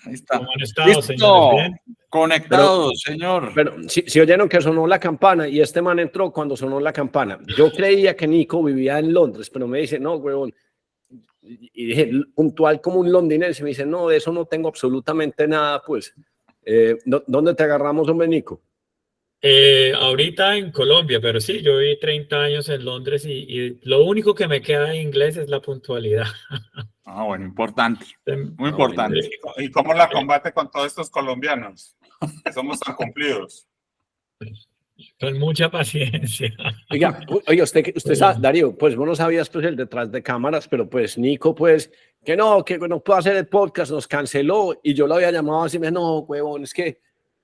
Ahí está. ¿Cómo han estado, ¡Listo! señores? ¿Bien? Conectados, señor. Pero si oyeron que sonó la campana y este man entró cuando sonó la campana. Yo creía que Nico vivía en Londres, pero me dice, no, huevón. Y dije, puntual como un londinense. Me dice, no, de eso no tengo absolutamente nada, pues. ¿Dónde te agarramos, hombre, Nico? Ahorita en Colombia, pero sí, yo viví 30 años en Londres y lo único que me queda en inglés es la puntualidad. Ah, bueno, importante. Muy Ah, bueno. importante. ¿Y cómo la combate con todos estos colombianos? Que somos tan cumplidos. Con mucha paciencia. Oiga, usted sabe, Darío, pues vos no sabías pues el detrás de cámaras, pero pues Nico, pues, que no puedo hacer el podcast, nos canceló y yo lo había llamado así, me dijo, no, huevón, es que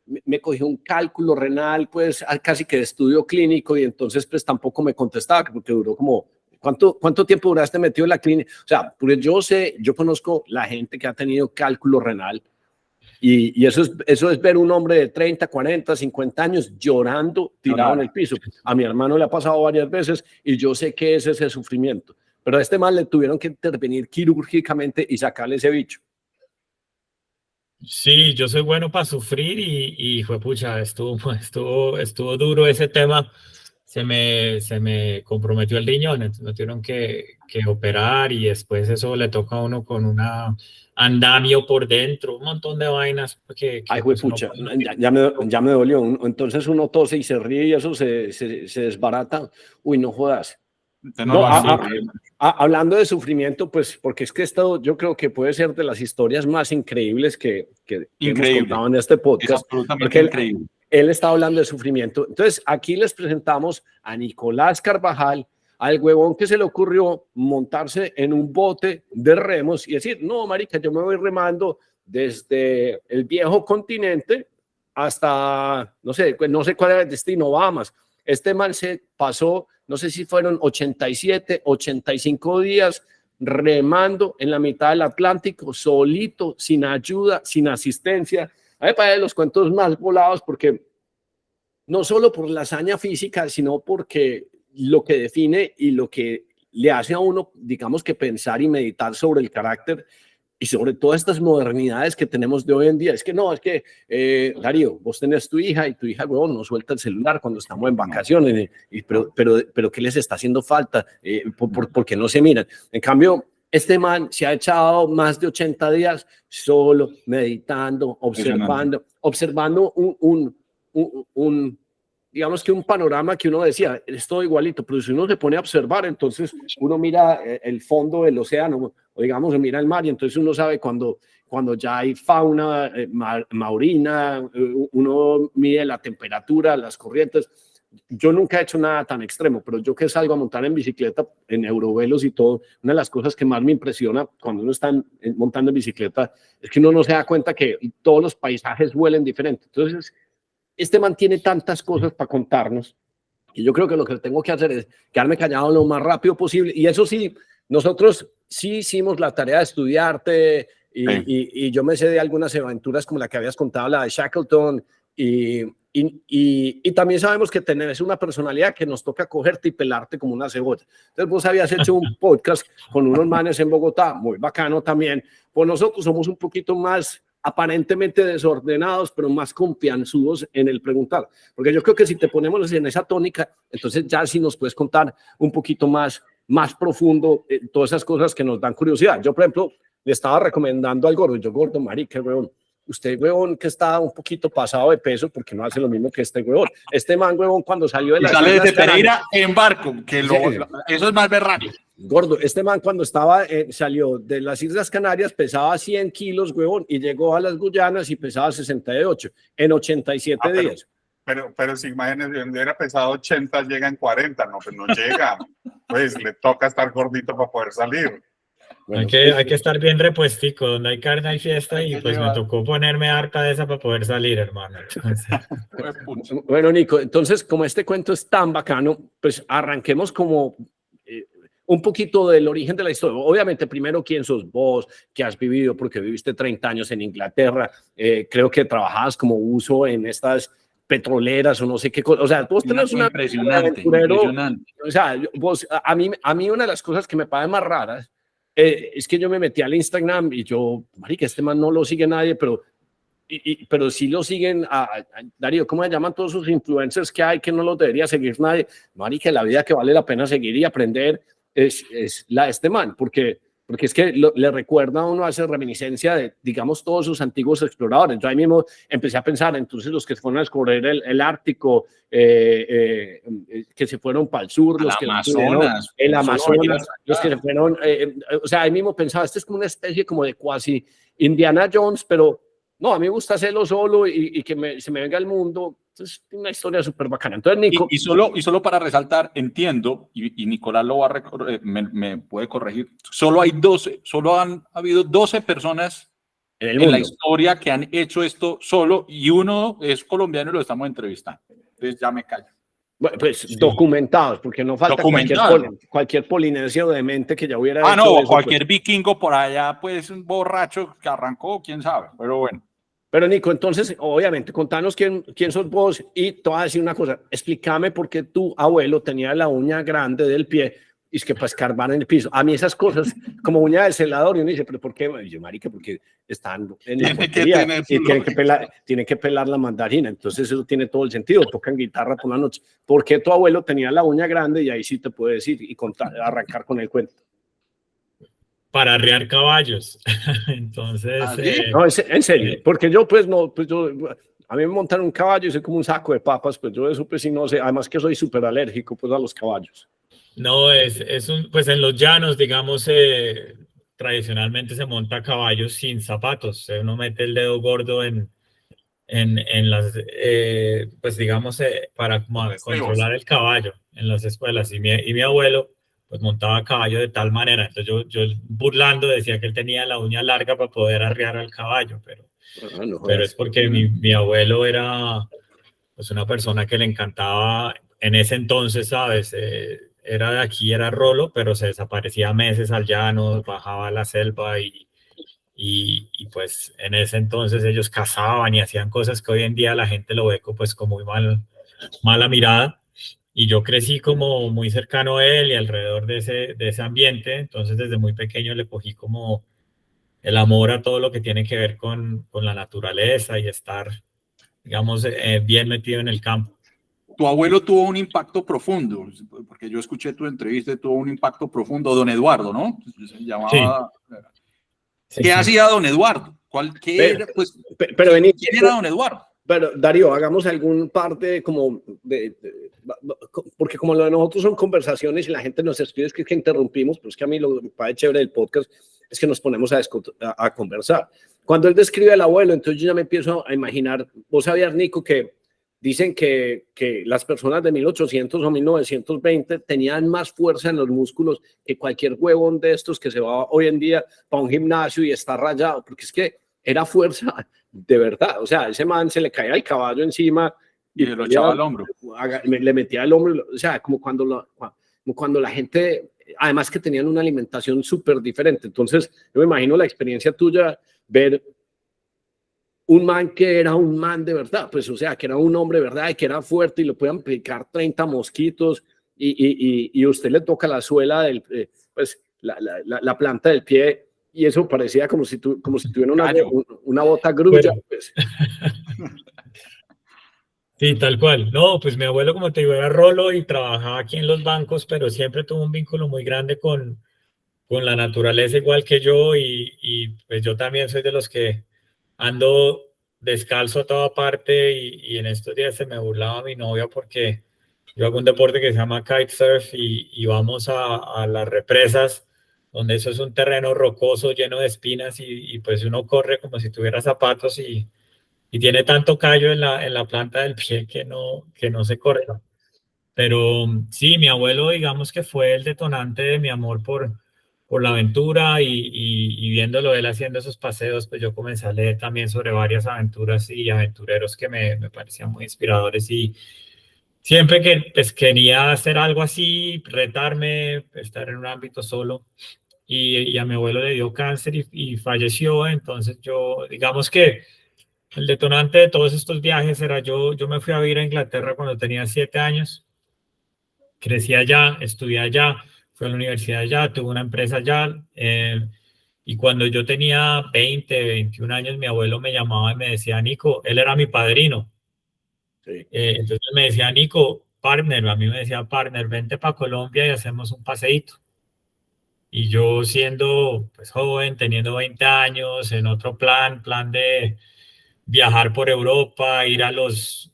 me cogió un cálculo renal, pues, casi que de estudio clínico y entonces pues tampoco me contestaba, porque duró como, ¿cuánto tiempo duraste metido en la clínica? O sea, pues yo conozco la gente que ha tenido cálculo renal. Y eso es ver un hombre de 30, 40, 50 años llorando, tirado en el piso. A mi hermano le ha pasado varias veces y yo sé que ese es el sufrimiento. Pero a este man le tuvieron que intervenir quirúrgicamente y sacarle ese bicho. Sí, yo soy bueno para sufrir y fue pucha, estuvo duro ese tema. Se me comprometió el riñón, entonces me tuvieron que operar y después eso le toca a uno con una andamio por dentro, un montón de vainas. Ay, fue pucha, ya me dolió. Entonces uno tose y se ríe y eso se desbarata. Uy, no jodas. No, hablando de sufrimiento, pues porque es que esto yo creo que puede ser de las historias más increíbles que hemos contado en este podcast. Absolutamente increíble. Él está hablando de sufrimiento. Entonces, aquí les presentamos a Nicolás Carvajal, al huevón que se le ocurrió montarse en un bote de remos y decir, no, marica, yo me voy remando desde el viejo continente hasta, no sé cuál era el destino, Bahamas. Este man se pasó, no sé si fueron 87, 85 días remando en la mitad del Atlántico, solito, sin ayuda, sin asistencia. A mí me parecen los cuentos más volados porque no solo por la hazaña física, sino porque lo que define y lo que le hace a uno, digamos que pensar y meditar sobre el carácter y sobre todas estas modernidades que tenemos de hoy en día. Es que no, es que, Darío, vos tenés tu hija y tu hija, huevón, no suelta el celular cuando estamos en vacaciones, pero ¿qué les está haciendo falta? ¿Por qué no se miran? En cambio, este man se ha echado más de 80 días solo, meditando, observando digamos que un panorama que uno decía, es todo igualito, pero si uno se pone a observar, entonces uno mira el fondo del océano, o digamos, mira el mar, y entonces uno sabe cuando ya hay fauna marina, uno mide la temperatura, las corrientes. Yo nunca he hecho nada tan extremo, pero yo que salgo a montar en bicicleta, en eurovelos y todo, una de las cosas que más me impresiona cuando uno está montando en bicicleta es que uno no se da cuenta que todos los paisajes huelen diferente. Entonces, este man tiene tantas cosas para contarnos y yo creo que lo que tengo que hacer es quedarme callado lo más rápido posible. Y eso sí, nosotros sí hicimos la tarea de estudiarte y yo me sé de algunas aventuras como la que habías contado, la de Shackleton, y también sabemos que tenés una personalidad que nos toca cogerte y pelarte como una cebolla. Entonces vos habías hecho un podcast con unos manes en Bogotá, muy bacano también. Pues nosotros somos un poquito más aparentemente desordenados, pero más confianzudos en el preguntar. Porque yo creo que si te ponemos en esa tónica, entonces ya sí nos puedes contar un poquito más profundo todas esas cosas que nos dan curiosidad. Yo, por ejemplo, le estaba recomendando al gordo, yo, gordo, marica, weón, usted, huevón, que está un poquito pasado de peso porque no hace lo mismo que este huevón. Este man, huevón, cuando salió de la... sale desde Pereira en barco, que eso es más berraco. Gordo, este man cuando salió de las Islas Canarias pesaba 100 kilos, huevón, y llegó a las Guyanas y pesaba 68 en 87 días. Pero si imagínense, si hubiera pesado 80, llega en 40, no, pues no llega. Pues le toca estar gordito para poder salir. Bueno, hay que estar bien repuestico, donde hay carne hay fiesta y pues me tocó ponerme harta de esa para poder salir, hermano. Bueno, Nico, entonces como este cuento es tan bacano, pues arranquemos como un poquito del origen de la historia. Obviamente, primero, ¿quién sos vos? ¿Qué has vivido? Porque viviste 30 años en Inglaterra. Creo que trabajabas como uso en estas petroleras o no sé qué cosa. O sea, vos tenés una... Impresionante. O sea, vos, a mí una de las cosas que me parecen más raras es que yo me metí al Instagram y yo, marica, este man no lo sigue nadie, pero sí lo siguen Darío, ¿cómo se llaman todos esos influencers que hay que no los debería seguir nadie? Marica, la vida que vale la pena seguir y aprender es la de este man, porque es que le recuerda a uno, hace reminiscencia de, digamos, todos sus antiguos exploradores. Yo ahí mismo empecé a pensar, entonces los que fueron a descubrir el Ártico, que se fueron para el sur, los que Amazonas, el Amazonas, los que se fueron, o sea, ahí mismo pensaba, este es como una especie como de cuasi Indiana Jones, pero no, a mí me gusta hacerlo solo y que se me venga el mundo. Es una historia súper bacana. Entonces, Nico. Y solo para resaltar, entiendo, y Nicolás lo va a me puede corregir, solo han habido 12 personas en la historia que han hecho esto solo, y uno es colombiano y lo estamos entrevistando. Entonces ya me callo. Bueno, pues sí. Documentados, porque no falta cualquier polinesio de mente que ya hubiera hecho no, eso, cualquier pues. vikingo por allá, pues un borracho que arrancó, quién sabe, pero bueno. Pero Nico, entonces, obviamente, contanos quién sos vos y te voy a decir una cosa, explícame por qué tu abuelo tenía la uña grande del pie y es que para escarbar en el piso. A mí esas cosas, como uña de celador, y uno dice, ¿pero por qué? Y yo, marica, porque están en la portería y tienen que pelar la mandarina, entonces eso tiene todo el sentido, tocan guitarra por la noche. ¿Por qué tu abuelo tenía la uña grande? Y ahí sí te puedo decir y arrancar con el cuento. Para arriar caballos. Entonces, no, en serio, porque yo a mí me montan un caballo y soy como un saco de papas, pues yo eso pues sí no sé, además que soy súper alérgico pues a los caballos. No, pues en los llanos, digamos, tradicionalmente se monta a caballos sin zapatos, uno mete el dedo gordo en las, pues digamos, para controlar el caballo en las escuelas, y mi abuelo pues montaba a caballo de tal manera, entonces yo burlando decía que él tenía la uña larga para poder arriar al caballo, pero es porque mi abuelo era pues una persona que le encantaba en ese entonces, ¿sabes? Era de aquí, era rolo, pero se desaparecía meses al llano, bajaba a la selva y pues en ese entonces ellos cazaban y hacían cosas que hoy en día la gente lo ve pues con muy mala mirada. Y yo crecí como muy cercano a él y alrededor de ese ambiente, entonces desde muy pequeño le cogí como el amor a todo lo que tiene que ver con la naturaleza y estar, digamos, bien metido en el campo. Tu abuelo tuvo un impacto profundo, porque yo escuché tu entrevista, tuvo un impacto profundo, don Eduardo, ¿no? Se llamaba... Sí. ¿Qué hacía don Eduardo? ¿Quién era don Eduardo? Pero Darío, hagamos algún parte como porque como lo de nosotros son conversaciones y la gente nos escribe es que interrumpimos, pero es que a mí lo que me parece chévere del podcast es que nos ponemos a conversar. Cuando él describe al abuelo, entonces yo ya me empiezo a imaginar, vos sabías, Nico, que dicen que las personas de 1800 o 1920 tenían más fuerza en los músculos que cualquier huevón de estos que se va hoy en día para un gimnasio y está rayado, porque es que era fuerza de verdad, o sea, ese man se le caía el caballo encima y lo echaba al hombro. Le metía el hombro, o sea, como cuando la gente, además que tenían una alimentación súper diferente. Entonces, yo me imagino la experiencia tuya, ver un man que era un man de verdad, pues, o sea, que era un hombre de verdad y que era fuerte y le podían picar 30 mosquitos y usted le toca la suela, pues, la planta del pie. Y eso parecía como si tuviera una bota grulla. Pues. Sí, tal cual. No, pues mi abuelo, como te digo, era rolo y trabajaba aquí en los bancos, pero siempre tuvo un vínculo muy grande con la naturaleza, igual que yo, y pues yo también soy de los que ando descalzo a toda parte, y en estos días se me burlaba mi novia porque yo hago un deporte que se llama kitesurf y vamos a las represas, donde eso es un terreno rocoso lleno de espinas y pues uno corre como si tuviera zapatos y tiene tanto callo en la planta del pie que no se corre. Pero sí, mi abuelo, digamos que fue el detonante de mi amor por la aventura y viéndolo él haciendo esos paseos, pues yo comencé a leer también sobre varias aventuras y aventureros que me parecían muy inspiradores, y siempre que pues, quería hacer algo así, retarme, estar en un ámbito solo, y a mi abuelo le dio cáncer y falleció. Entonces yo, digamos que el detonante de todos estos viajes era yo me fui a vivir a Inglaterra cuando tenía 7 años, crecí allá, estudié allá, fui a la universidad allá, tuve una empresa allá, y cuando yo tenía 20, 21 años, mi abuelo me llamaba y me decía, Nico, él era mi padrino. Sí. Entonces me decía, Nico, partner, a mí me decía, partner, vente para Colombia y hacemos un paseíto. Y yo siendo pues, joven, teniendo 20 años, en otro plan de viajar por Europa, ir a los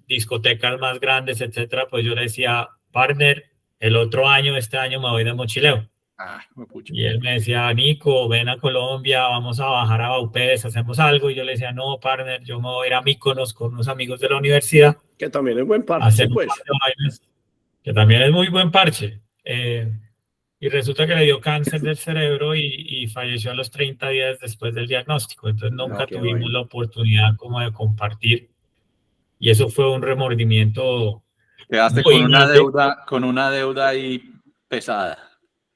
discotecas más grandes, etcétera, pues yo le decía, partner, el otro año, este año me voy de mochileo. Y él me decía, Nico, ven a Colombia, vamos a bajar a Baupés, hacemos algo. Y yo le decía, no, partner, yo me voy a ir a Mykonos con unos amigos de la universidad. Que también es buen parche, pues. Vainas, que también es muy buen parche. Y resulta que le dio cáncer del cerebro y falleció a los 30 días después del diagnóstico. Entonces nunca tuvimos la oportunidad como de compartir. Y eso fue un remordimiento. Quedaste con una deuda ahí pesada.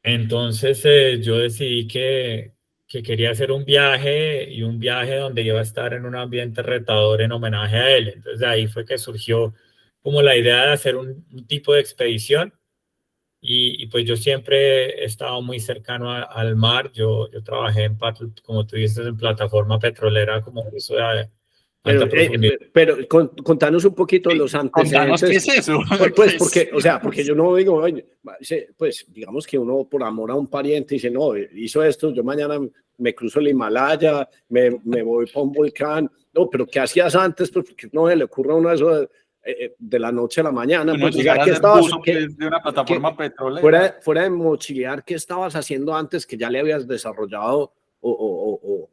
Entonces yo decidí que quería hacer un viaje, y un viaje donde iba a estar en un ambiente retador en homenaje a él. Entonces de ahí fue que surgió como la idea de hacer un tipo de expedición. Y pues yo siempre he estado muy cercano al mar. Yo trabajé como tú dices, en plataforma petrolera como eso de alta profundidad. Pero contanos un poquito los antecedentes. Contanos qué es eso. Pues porque, o sea, porque yo no digo, oye, pues digamos que uno por amor a un pariente dice, no, hizo esto, yo mañana me cruzo el Himalaya, me voy para un volcán. No, pero ¿qué hacías antes? Pues porque no se le ocurre a uno eso de la noche a la mañana. No, pues, llegar a ¿qué ser estabas, buzo, pues, de una plataforma petrolera. Fuera de mochilear, ¿qué estabas haciendo antes que ya le habías desarrollado o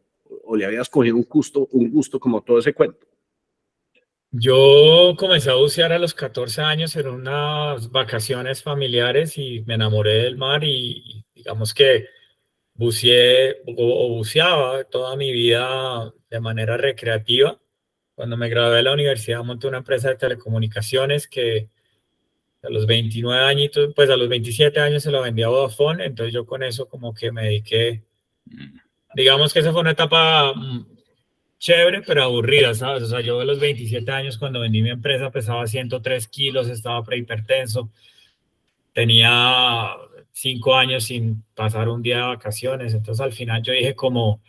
le habías cogido un gusto como todo ese cuento? Yo comencé a bucear a los 14 años en unas vacaciones familiares y me enamoré del mar, y digamos que buceé o buceaba toda mi vida de manera recreativa. Cuando me gradué de la universidad monté una empresa de telecomunicaciones que a los 29 añitos, pues a los 27 años se lo vendí a Vodafone. Entonces yo con eso como que me dediqué, digamos que esa fue una etapa chévere, pero aburrida, ¿sabes? O sea, yo a los 27 años cuando vendí mi empresa pesaba 103 kilos, estaba prehipertenso, tenía 5 años sin pasar un día de vacaciones. Entonces al final yo dije como,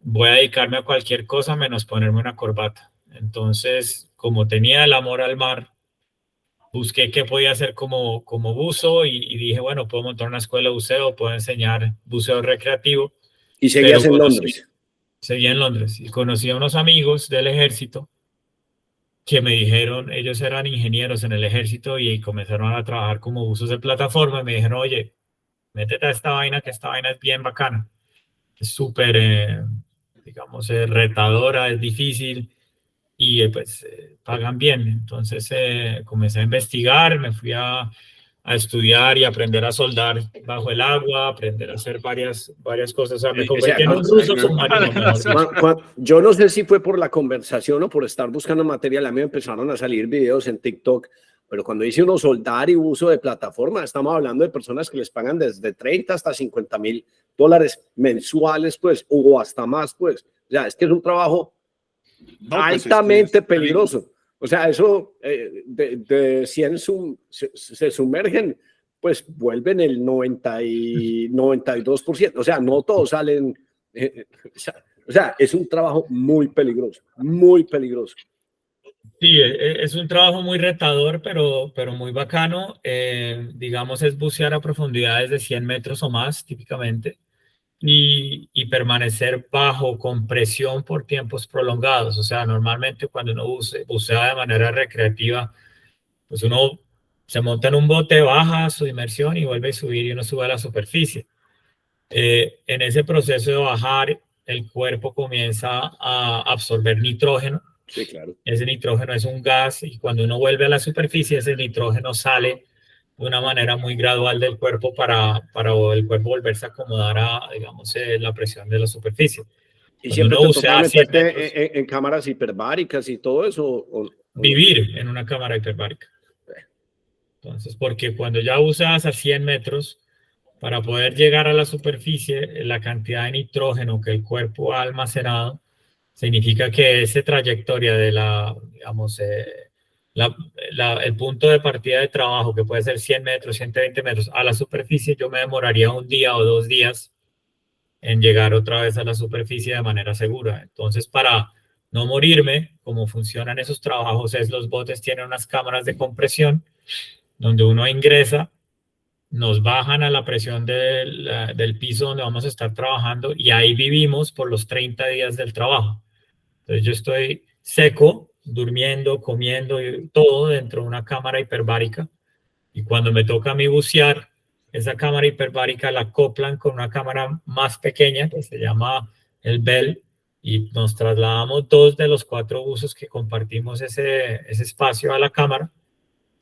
voy a dedicarme a cualquier cosa menos ponerme una corbata. Entonces, como tenía el amor al mar, busqué qué podía hacer como buzo, y dije, bueno, puedo montar una escuela de buceo, puedo enseñar buceo recreativo. ¿Y seguías en Londres? Seguía en Londres y conocí a unos amigos del ejército que me dijeron, ellos eran ingenieros en el ejército y comenzaron a trabajar como buzos de plataforma, y me dijeron, oye, métete a esta vaina, que esta vaina es bien bacana. Es súper, digamos, retadora, es difícil, y pues pagan bien. Entonces comencé a investigar, me fui a estudiar y aprender a soldar bajo el agua, aprender a hacer varias cosas. O sea, me convertí en un ruso submarino, mejor dicho. Yo no sé si fue por la conversación o por estar buscando material, a mí me empezaron a salir videos en TikTok, pero cuando dice uno soldar y uso de plataforma, estamos hablando de personas que les pagan desde 30 hasta $50,000 mensuales, pues, o hasta más, pues. O sea, es que es un trabajo altamente peligroso. O sea, eso de 100 se sumergen, pues vuelven el 92%. O sea, no todos salen. O sea, es un trabajo muy peligroso, muy peligroso. Sí, es un trabajo muy retador, pero muy bacano. Digamos, es bucear a profundidades de 100 metros o más, típicamente, y permanecer bajo compresión por tiempos prolongados. O sea, normalmente cuando uno bucea de manera recreativa, pues uno se monta en un bote, baja su inmersión y vuelve a subir, y uno sube a la superficie. En ese proceso de bajar, el cuerpo comienza a absorber nitrógeno. Sí, claro. Ese nitrógeno es un gas, y cuando uno vuelve a la superficie, ese nitrógeno sale de una manera muy gradual del cuerpo para el cuerpo volverse a acomodar a, digamos, la presión de la superficie. ¿Y siempre te tocaba meterte en cámaras hiperbáricas y todo eso? Vivir en una cámara hiperbárica. Entonces, porque cuando ya usas a 100 metros, para poder llegar a la superficie, la cantidad de nitrógeno que el cuerpo ha almacenado significa que esa trayectoria de la, digamos, el punto de partida de trabajo, que puede ser 100 metros, 120 metros, a la superficie, yo me demoraría un día o 2 días en llegar otra vez a la superficie de manera segura. Entonces, para no morirme, como funcionan esos trabajos es los botes tienen unas cámaras de compresión donde uno ingresa, nos bajan a la presión del piso donde vamos a estar trabajando y ahí vivimos por los 30 días del trabajo. Entonces yo estoy seco, durmiendo, comiendo, y todo dentro de una cámara hiperbárica. Y cuando me toca a mí bucear, esa cámara hiperbárica la acoplan con una cámara más pequeña que se llama el Bell y nos trasladamos 2 de los 4 buzos que compartimos ese espacio a la cámara.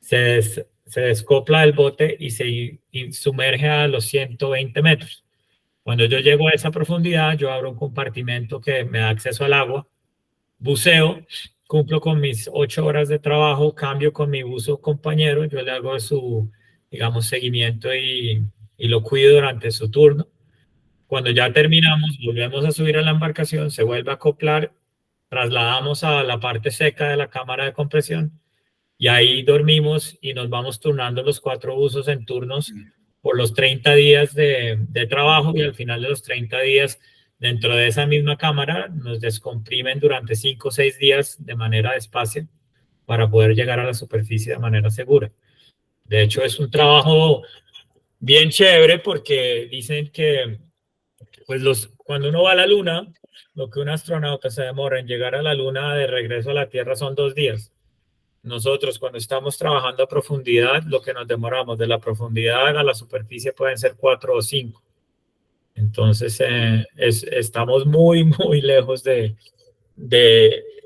Se descopla el bote y se sumerge a los 120 metros. Cuando yo llego a esa profundidad, yo abro un compartimento que me da acceso al agua, buceo, cumplo con mis 8 horas de trabajo, cambio con mi buzo compañero, yo le hago su, digamos, seguimiento y lo cuido durante su turno. Cuando ya terminamos, volvemos a subir a la embarcación, se vuelve a acoplar, trasladamos a la parte seca de la cámara de compresión y ahí dormimos y nos vamos turnando los 4 buzos en turnos por los 30 días de trabajo y al final de los 30 días dentro de esa misma cámara nos descomprimen durante 5 o 6 días de manera despacio para poder llegar a la superficie de manera segura. De hecho, es un trabajo bien chévere porque dicen que pues cuando uno va a la luna, lo que un astronauta se demora en llegar a la luna de regreso a la Tierra son 2 días. Nosotros cuando estamos trabajando a profundidad, lo que nos demoramos de la profundidad a la superficie pueden ser 4 o 5. Entonces, estamos muy, muy lejos de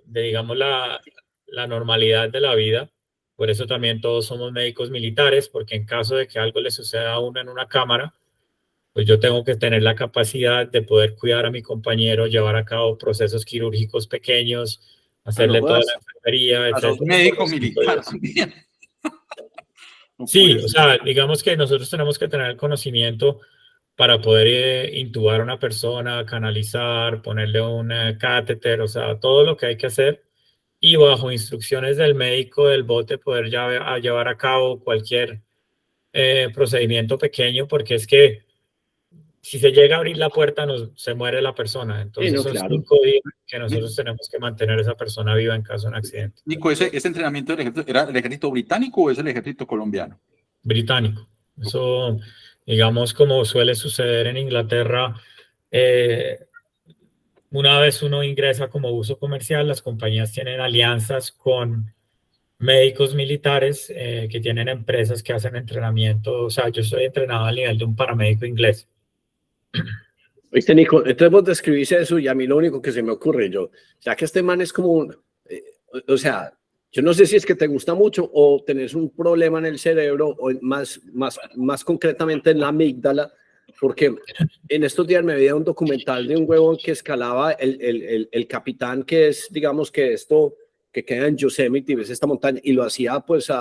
digamos, la normalidad de la vida. Por eso también todos somos médicos militares, porque en caso de que algo le suceda a uno en una cámara, pues yo tengo que tener la capacidad de poder cuidar a mi compañero, llevar a cabo procesos quirúrgicos pequeños, hacerle toda la enfermería, etc. Sos médico militar también. Sí, o sea, digamos que nosotros tenemos que tener el conocimiento para poder intubar a una persona, canalizar, ponerle un catéter, o sea, todo lo que hay que hacer y bajo instrucciones del médico del bote poder llevar a cabo cualquier procedimiento pequeño, porque es que si se llega a abrir la puerta se muere la persona. Entonces sí, no, son claro. 5 días que nosotros tenemos que mantener a esa persona viva en caso de un accidente. Nico, ¿ese entrenamiento del ejército era el ejército británico o es el ejército colombiano? Británico. Eso, digamos, como suele suceder en Inglaterra, una vez uno ingresa como buzo comercial, las compañías tienen alianzas con médicos militares que tienen empresas que hacen entrenamiento. O sea, yo estoy entrenado al nivel de un paramédico inglés. Viste, Nico, entonces vos describís eso y a mí lo único que se me ocurre, ya que este man es como, o sea, yo no sé si es que te gusta mucho o tenés un problema en el cerebro o más concretamente en la amígdala, porque en estos días me veía un documental de un huevón que escalaba el capitán que es, digamos que esto, que queda en Yosemite, ves esta montaña, y lo hacía pues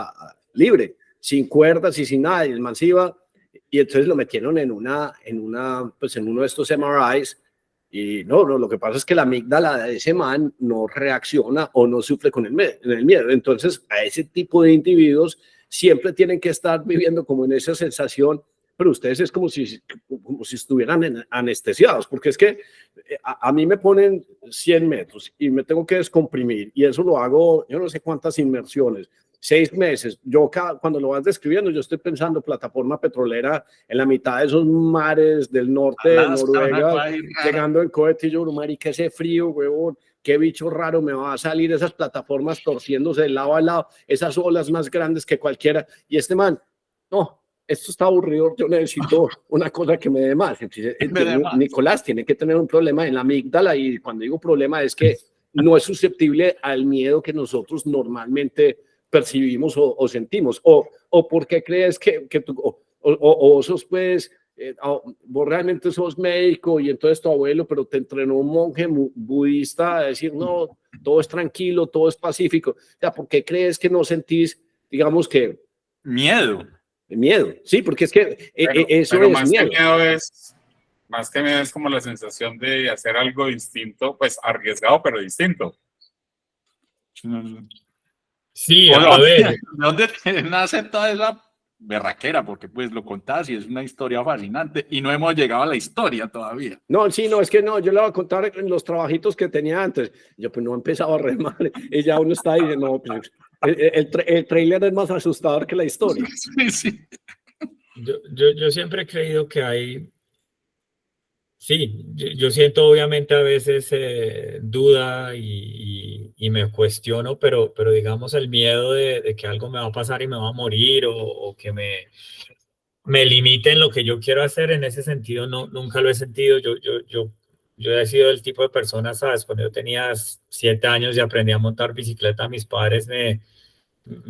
libre, sin cuerdas y sin nada, y el man se iba. Y entonces lo metieron en pues en uno de estos MRIs y no, lo que pasa es que la amígdala de ese man no reacciona o no sufre con el miedo. Entonces a ese tipo de individuos siempre tienen que estar viviendo como en esa sensación, pero ustedes es como si estuvieran anestesiados, porque es que a mí me ponen 100 metros y me tengo que descomprimir y eso lo hago, yo no sé cuántas inmersiones. 6 meses. Cuando lo vas describiendo, yo estoy pensando plataforma petrolera en la mitad de esos mares del norte de Noruega, llegando en cohete y yo, marica, ese frío, huevón, qué bicho raro me va a salir esas plataformas torciéndose de lado a lado, esas olas más grandes que cualquiera. Y este man, no, esto está aburrido, yo necesito una cosa que me dé más. Nicolás tiene que tener un problema en la amígdala y cuando digo problema es que no es susceptible al miedo que nosotros normalmente percibimos o sentimos, o por qué crees que tú, o sos pues, vos realmente sos médico y entonces tu abuelo, pero te entrenó un monje budista a decir, no, todo es tranquilo, todo es pacífico. O sea, ¿por qué crees que no sentís, digamos que... Miedo. Sí, porque es que eso pero es más miedo. Más que miedo es como la sensación de hacer algo distinto, pues arriesgado, pero distinto. Sí, ¿O a ver, ¿De dónde nace toda esa berraquera? Porque pues lo contás y es una historia fascinante y no hemos llegado a la historia todavía. No, sí, no, es que no, yo le voy a contar en los trabajitos que tenía antes. Yo pues no empezaba a remar y ya uno está ahí, no, pues, el trailer es más asustador que la historia. Sí, sí. yo siempre he creído que hay, sí, yo siento obviamente a veces duda y me cuestiono, pero digamos el miedo de que algo me va a pasar y me va a morir o que me limite en lo que yo quiero hacer, en ese sentido no, nunca lo he sentido. Yo he sido el tipo de persona, ¿sabes? Cuando yo tenía 7 años y aprendí a montar bicicleta, mis padres me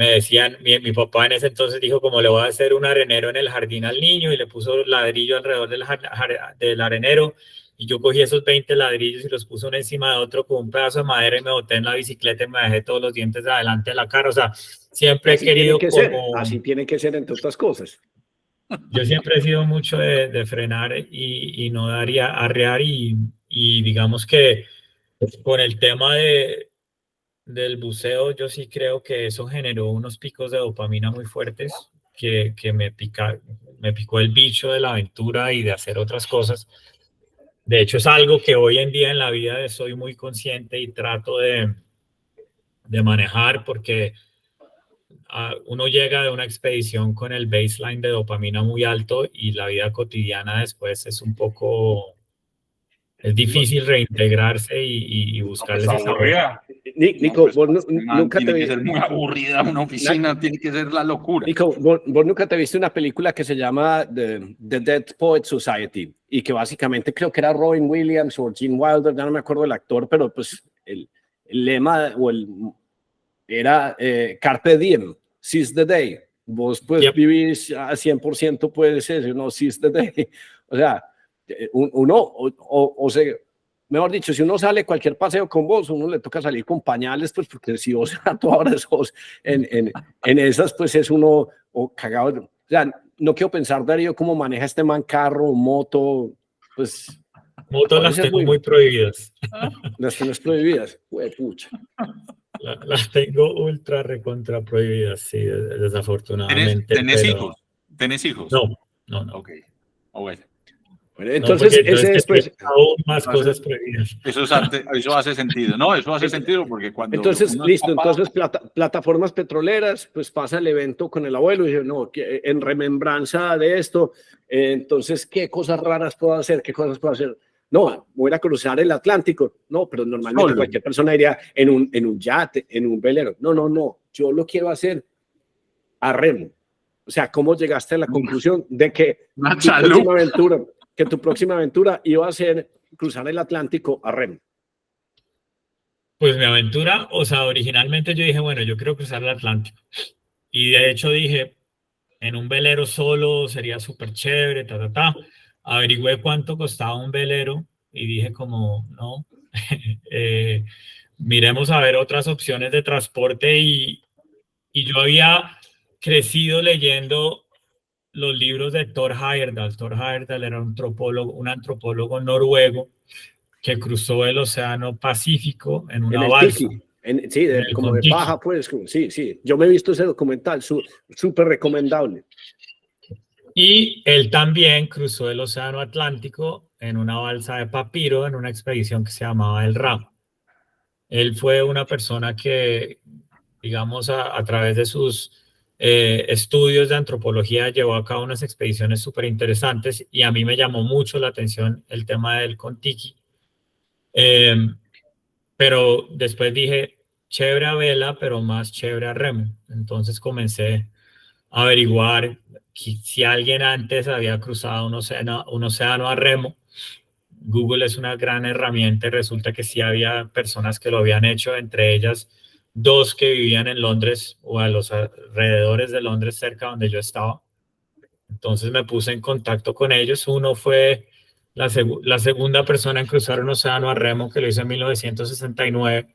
decían, mi papá en ese entonces dijo como le voy a hacer un arenero en el jardín al niño y le puso ladrillo alrededor del arenero y yo cogí esos 20 ladrillos y los puse uno encima de otro con un pedazo de madera y me boté en la bicicleta y me dejé todos los dientes de adelante de la cara. O sea, siempre he Así tiene querido que ser, como... así tiene que ser entre otras cosas. Yo siempre he sido mucho de frenar y no dar y arrear y digamos que con el tema del buceo, yo sí creo que eso generó unos picos de dopamina muy fuertes que me picó el bicho de la aventura y de hacer otras cosas. De hecho, es algo que hoy en día en la vida soy muy consciente y trato de manejar porque uno llega de una expedición con el baseline de dopamina muy alto y la vida cotidiana después es un poco, es difícil reintegrarse y No, pues buscarles esa aburrida. Nico, pues, vos Man, nunca tiene te que ser muy aburrida una oficina, tiene que ser la locura. Nico, vos nunca te viste una película que se llama The Dead Poet Society y que básicamente creo que era Robin Williams o Gene Wilder, ya no me acuerdo del actor, pero pues el lema era Carpe Diem, seize the day. Vos pues Yep. vivís a 100% puedes eso, no seize the day. O sea, uno, o sea, mejor dicho, si uno sale cualquier paseo con vos, uno le toca salir con pañales, pues porque si vos a toda hora sos en esas, pues es uno o cagado. O sea, no quiero pensar, Darío, cómo maneja este man carro, moto, pues... Motos las tengo muy prohibidas. Las tenés prohibidas, pucha. Las tengo ultra recontra prohibidas, sí, desafortunadamente. ¿Tenés pero... hijos? ¿Tenés hijos? No. Ok. Oh, bueno. Bueno, No, entonces, porque ese después... aún más cosas prohibidas. Eso hace sentido. No, eso hace sentido porque cuando Entonces, uno es listo, papá, entonces plataformas petroleras, pues pasa el evento con el abuelo y dice, no, que en remembranza de esto, entonces, ¿qué cosas raras puedo hacer? ¿Qué cosas puedo hacer? No, voy a cruzar el Atlántico. No, pero normalmente Solo. cualquier persona iría en un yate, en un velero. No, yo lo quiero hacer a remo. O sea, ¿cómo llegaste a la conclusión de que tu próxima aventura iba a ser cruzar el Atlántico a remo? Pues mi aventura, o sea, originalmente yo dije, bueno, yo quiero cruzar el Atlántico. Y de hecho dije, en un velero solo sería súper chévere, Averigüé cuánto costaba un velero y dije como, no, miremos a ver otras opciones de transporte y yo había crecido leyendo los libros de Thor Heyerdahl. Thor Heyerdahl era un antropólogo noruego que cruzó el Océano Pacífico en una balsa. Sí, como de paja, pues, sí. Yo me he visto ese documental, súper recomendable. Y él también cruzó el Océano Atlántico en una balsa de papiro en una expedición que se llamaba el Ram. Él fue una persona que, digamos, a través de sus estudios de antropología llevó a cabo unas expediciones súper interesantes y a mí me llamó mucho la atención el tema del Kon-Tiki. Pero después dije, chévere a vela, pero más chévere a remo. Entonces comencé a averiguar si alguien antes había cruzado un océano a remo. Google es una gran herramienta y resulta que sí había personas que lo habían hecho, entre ellas 2 que vivían en Londres o a los alrededores de Londres, cerca donde yo estaba. Entonces me puse en contacto con ellos. Uno fue la segunda persona en cruzar un océano a remo, que lo hizo en 1969.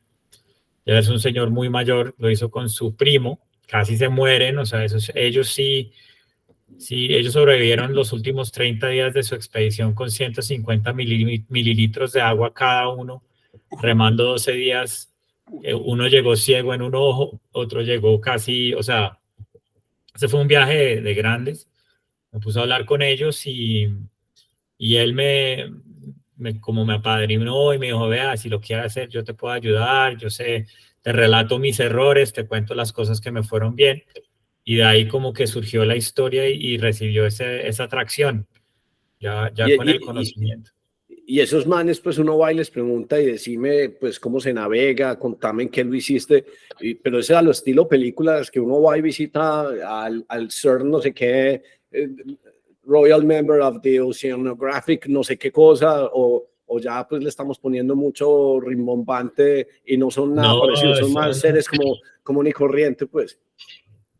Él es un señor muy mayor, lo hizo con su primo, casi se mueren, o sea, ellos ellos sobrevivieron los últimos 30 días de su expedición con 150 mililitros de agua cada uno, remando 12 días Uno llegó ciego en un ojo, otro llegó casi, o sea, ese fue un viaje de grandes. Me puse a hablar con ellos y él como me apadrinó y me dijo, vea, si lo quieres hacer, yo te puedo ayudar, yo sé, te relato mis errores, te cuento las cosas que me fueron bien. Y de ahí como que surgió la historia y recibió esa atracción, ya con el conocimiento. Y esos manes, pues uno va y les pregunta y decime, pues, cómo se navega, contame en qué lo hiciste, pero ese es a lo estilo películas que uno va y visita al CERN, no sé qué, Royal Member of the Oceanographic, no sé qué cosa, o ya pues le estamos poniendo mucho rimbombante y no son nada parecidos, son más seres como común y corriente, pues.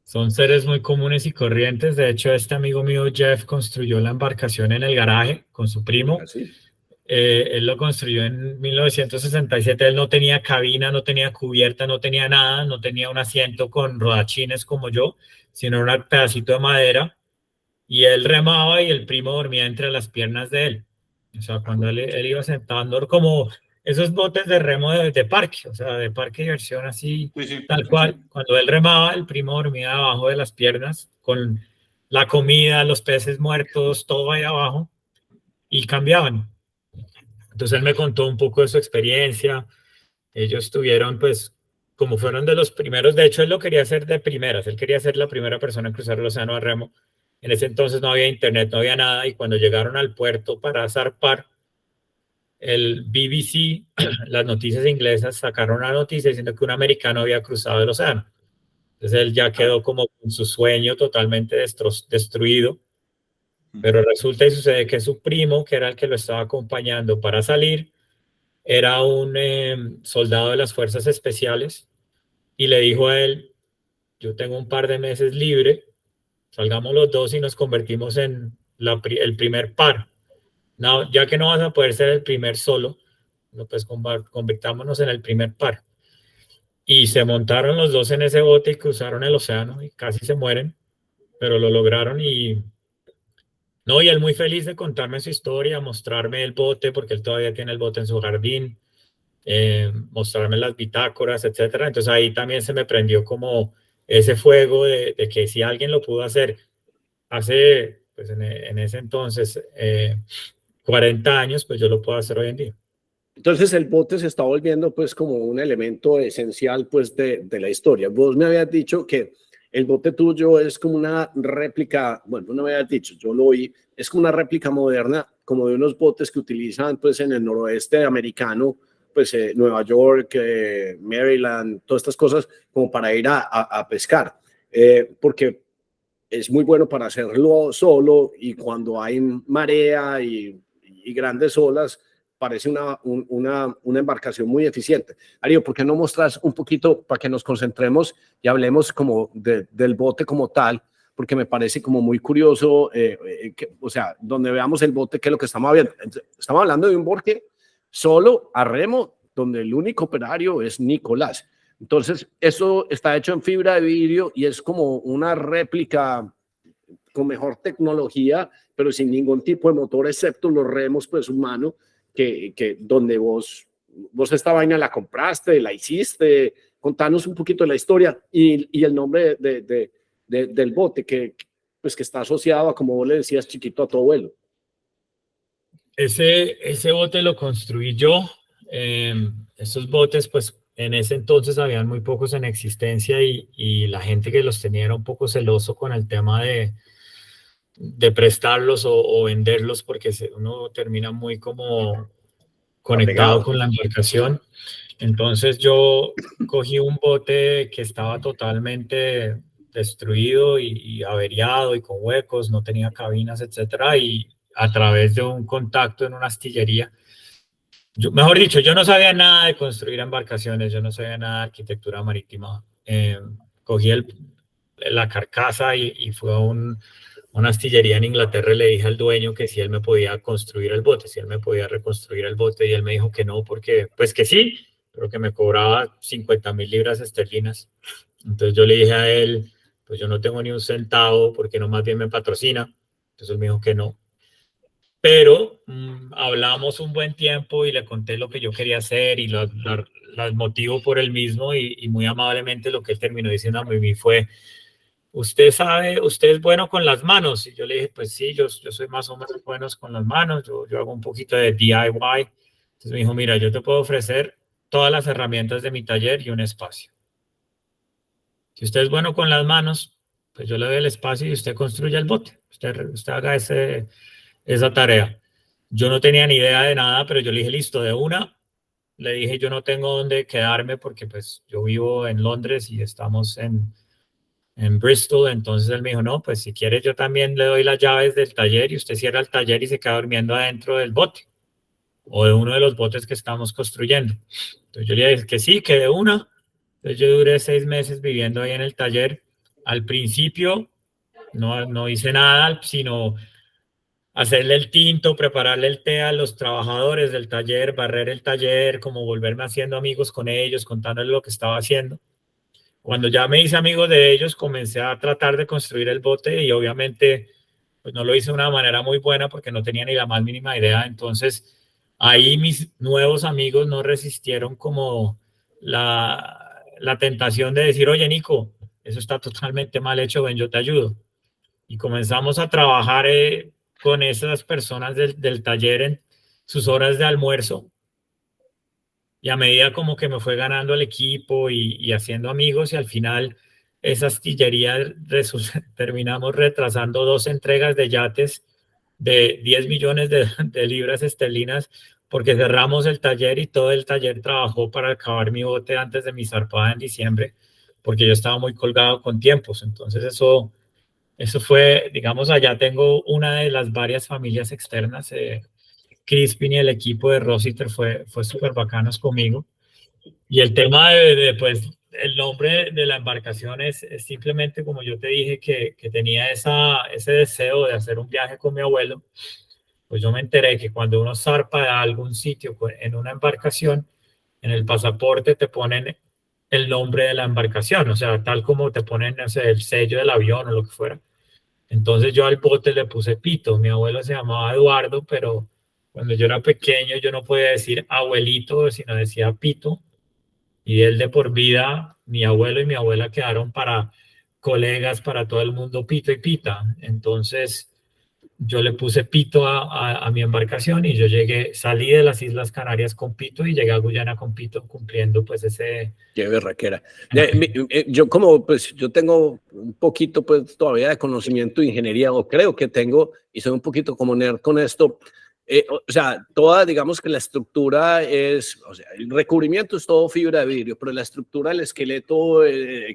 Son seres muy comunes y corrientes. De hecho, este amigo mío, Jeff, construyó la embarcación en el garaje con su primo. ¿Así? Él lo construyó en 1967. Él no tenía cabina, no tenía cubierta, no tenía nada, no tenía un asiento con rodachines como yo, sino un pedacito de madera. Y él remaba y el primo dormía entre las piernas de él. O sea, cuando él iba sentando, como esos botes de remo de parque, o sea, de parque de diversión así, tal cual. Cuando él remaba, el primo dormía abajo de las piernas con la comida, los peces muertos, todo ahí abajo, y cambiaban. Entonces él me contó un poco de su experiencia. Ellos tuvieron, pues, como fueron de los primeros, de hecho él lo quería hacer de primeras, él quería ser la primera persona en cruzar el océano a remo. En ese entonces no había internet, no había nada, y cuando llegaron al puerto para zarpar, el BBC, las noticias inglesas, sacaron una noticia diciendo que un americano había cruzado el océano. Entonces él ya quedó como con su sueño totalmente destruido, pero resulta y sucede que su primo, que era el que lo estaba acompañando para salir, era un soldado de las fuerzas especiales y le dijo a él, yo tengo un par de meses libre, salgamos los dos y nos convertimos en el primer par. No, ya que no vas a poder ser el primer solo, no, pues convirtámonos en el primer par. Y se montaron los dos en ese bote y cruzaron el océano y casi se mueren, pero lo lograron y él muy feliz de contarme su historia, mostrarme el bote, porque él todavía tiene el bote en su jardín, mostrarme las bitácoras, etcétera. Entonces ahí también se me prendió como ese fuego de que si alguien lo pudo hacer hace, pues en ese entonces, 40 años, pues yo lo puedo hacer hoy en día. Entonces el bote se está volviendo pues como un elemento esencial pues de la historia. Vos me habías dicho que el bote tuyo es como una réplica, bueno, no me habías dicho, yo lo oí, es como una réplica moderna, como de unos botes que utilizan pues en el noroeste americano, pues Nueva York, Maryland, todas estas cosas como para ir a pescar, porque es muy bueno para hacerlo solo y cuando hay marea y grandes olas, parece una embarcación muy eficiente. Darío, ¿por qué no mostras un poquito para que nos concentremos y hablemos como del bote como tal? Porque me parece como muy curioso, o sea, donde veamos el bote, ¿qué es lo que estamos viendo? Estamos hablando de un bote solo a remo, donde el único operario es Nicolás. Entonces, eso está hecho en fibra de vidrio y es como una réplica con mejor tecnología, pero sin ningún tipo de motor, excepto los remos, pues, humanos, que donde vos esta vaina la compraste, la hiciste. Contanos un poquito de la historia y el nombre del bote pues, que está asociado a, como vos le decías, chiquito, a tu abuelo. Ese bote lo construí yo. Esos botes, pues en ese entonces habían muy pocos en existencia y la gente que los tenía era un poco celoso con el tema de prestarlos o venderlos porque uno termina muy como conectado con la embarcación. Entonces yo cogí un bote que estaba totalmente destruido y averiado y con huecos, no tenía cabinas, etcétera, y a través de un contacto en una astillería, mejor dicho, yo no sabía nada de construir embarcaciones, yo no sabía nada de arquitectura marítima. Cogí la carcasa y fue a una astillería en Inglaterra y le dije al dueño que si él me podía construir el bote, si él me podía reconstruir el bote, y él me dijo que no, porque pues que sí, pero que me cobraba 50,000 libras esterlinas. Entonces yo le dije a él, pues yo no tengo ni un centavo, porque no más bien me patrocina. Entonces él me dijo que no. pero hablamos un buen tiempo y le conté lo que yo quería hacer y las motivo por él mismo y muy amablemente lo que él terminó diciendo a mí fue, usted sabe, usted es bueno con las manos. Y yo le dije, pues sí, yo soy más o menos bueno con las manos, yo hago un poquito de DIY. Entonces me dijo, mira, yo te puedo ofrecer todas las herramientas de mi taller y un espacio. Si usted es bueno con las manos, pues yo le doy el espacio y usted construye el bote. Usted haga esa tarea. Yo no tenía ni idea de nada, pero yo le dije, listo, de una. Le dije, yo no tengo dónde quedarme porque pues yo vivo en Londres y estamos en Bristol. Entonces él me dijo, no, pues si quieres yo también le doy las llaves del taller y usted cierra el taller y se queda durmiendo adentro del bote o de uno de los botes que estamos construyendo. Entonces yo le dije que sí, que de una. Entonces yo duré 6 meses viviendo ahí en el taller. Al principio no hice nada, sino hacerle el tinto, prepararle el té a los trabajadores del taller, barrer el taller, como volverme haciendo amigos con ellos, contándoles lo que estaba haciendo. Cuando ya me hice amigo de ellos, comencé a tratar de construir el bote y obviamente pues no lo hice de una manera muy buena porque no tenía ni la más mínima idea. Entonces ahí mis nuevos amigos no resistieron como la tentación de decir, oye Nico, eso está totalmente mal hecho, ven, yo te ayudo. Y comenzamos a trabajar con esas personas del taller en sus horas de almuerzo. Y a medida como que me fue ganando el equipo y haciendo amigos y al final esa astillería terminamos retrasando 2 entregas de yates de 10 millones de libras esterlinas porque cerramos el taller y todo el taller trabajó para acabar mi bote antes de mi zarpada en diciembre porque yo estaba muy colgado con tiempos. Entonces eso fue, digamos, allá tengo una de las varias familias externas. Crispin y el equipo de Rossiter fue súper bacanos conmigo. Y el tema pues, el nombre de la embarcación es simplemente, como yo te dije, que tenía ese deseo de hacer un viaje con mi abuelo. Pues yo me enteré que cuando uno zarpa a algún sitio en una embarcación, en el pasaporte te ponen el nombre de la embarcación, o sea, tal como te ponen, no sé, el sello del avión o lo que fuera. Entonces yo al bote le puse Pito. Mi abuelo se llamaba Eduardo, pero cuando yo era pequeño yo no podía decir abuelito, sino decía Pito. Y él de por vida, mi abuelo y mi abuela quedaron para colegas, para todo el mundo, Pito y Pita. Entonces yo le puse Pito a mi embarcación y yo salí de las Islas Canarias con Pito y llegué a Guyana con Pito, cumpliendo pues ese... Qué berraquera. Yo como pues yo tengo un poquito pues todavía de conocimiento de ingeniería, o creo que tengo, y soy un poquito como nerd con esto. O sea, toda, digamos que la estructura es, o sea, el recubrimiento es todo fibra de vidrio, pero la estructura, el esqueleto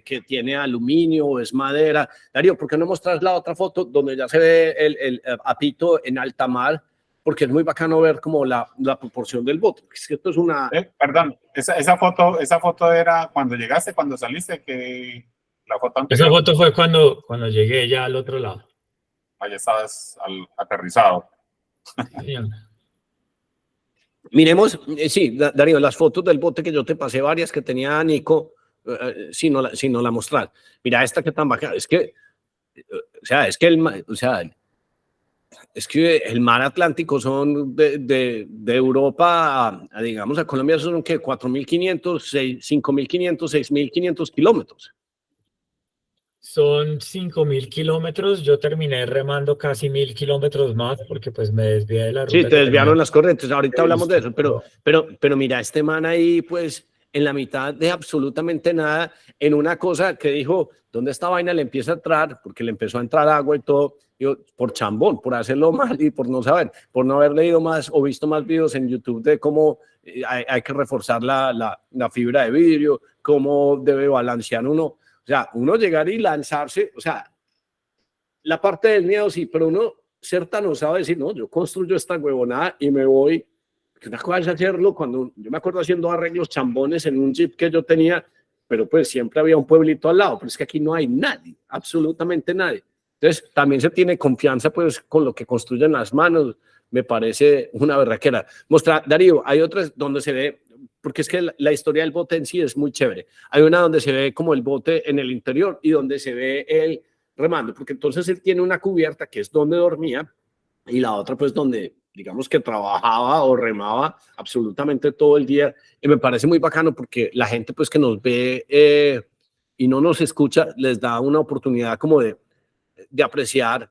que tiene aluminio, es madera. Darío, ¿por qué no mostras la otra foto donde ya se ve el apito en alta mar? Porque es muy bacano ver como la proporción del bote. Es que esto es una... Perdón, esa foto era cuando llegaste, cuando saliste, que la foto anterior. Esa foto fue cuando llegué ya al otro lado. Allá estabas aterrizado. Miremos, sí, Darío, las fotos del bote que yo te pasé, varias que tenía Nico, si no la mostrar. Mira esta que tan bacana, es que, o sea, es que el mar Atlántico son de Europa digamos, a Colombia son que 4.500, 5.500, 6.500 kilómetros. Son 5.000 kilómetros. Yo terminé remando casi 1.000 kilómetros más porque pues me desvié de la ruta. Sí, te desviaron las corrientes. Ahorita hablamos de eso, pero mira, este man ahí pues en la mitad de absolutamente nada, en una cosa que dijo, ¿dónde esta vaina le empieza a entrar? Porque le empezó a entrar agua y todo, yo, por chambón, por hacerlo mal y por no saber, por no haber leído más o visto más videos en YouTube de cómo hay que reforzar la fibra de vidrio, cómo debe balancear uno. O sea, uno llegar y lanzarse, o sea, la parte del miedo sí, pero uno ser tan osado de decir, no, yo construyo esta huevonada y me voy. Que una cosa es hacerlo cuando yo me acuerdo haciendo arreglos chambones en un jeep que yo tenía, pero pues siempre había un pueblito al lado, pero es que aquí no hay nadie, absolutamente nadie. Entonces también se tiene confianza pues con lo que construyen las manos, me parece una berraquera. Mostra, Darío, hay otras donde se ve, porque es que la historia del bote en sí es muy chévere. Hay una donde se ve como el bote en el interior y donde se ve él remando, porque entonces él tiene una cubierta que es donde dormía y la otra pues donde digamos que trabajaba o remaba absolutamente todo el día. Y me parece muy bacano porque la gente pues que nos ve y no nos escucha, les da una oportunidad como de apreciar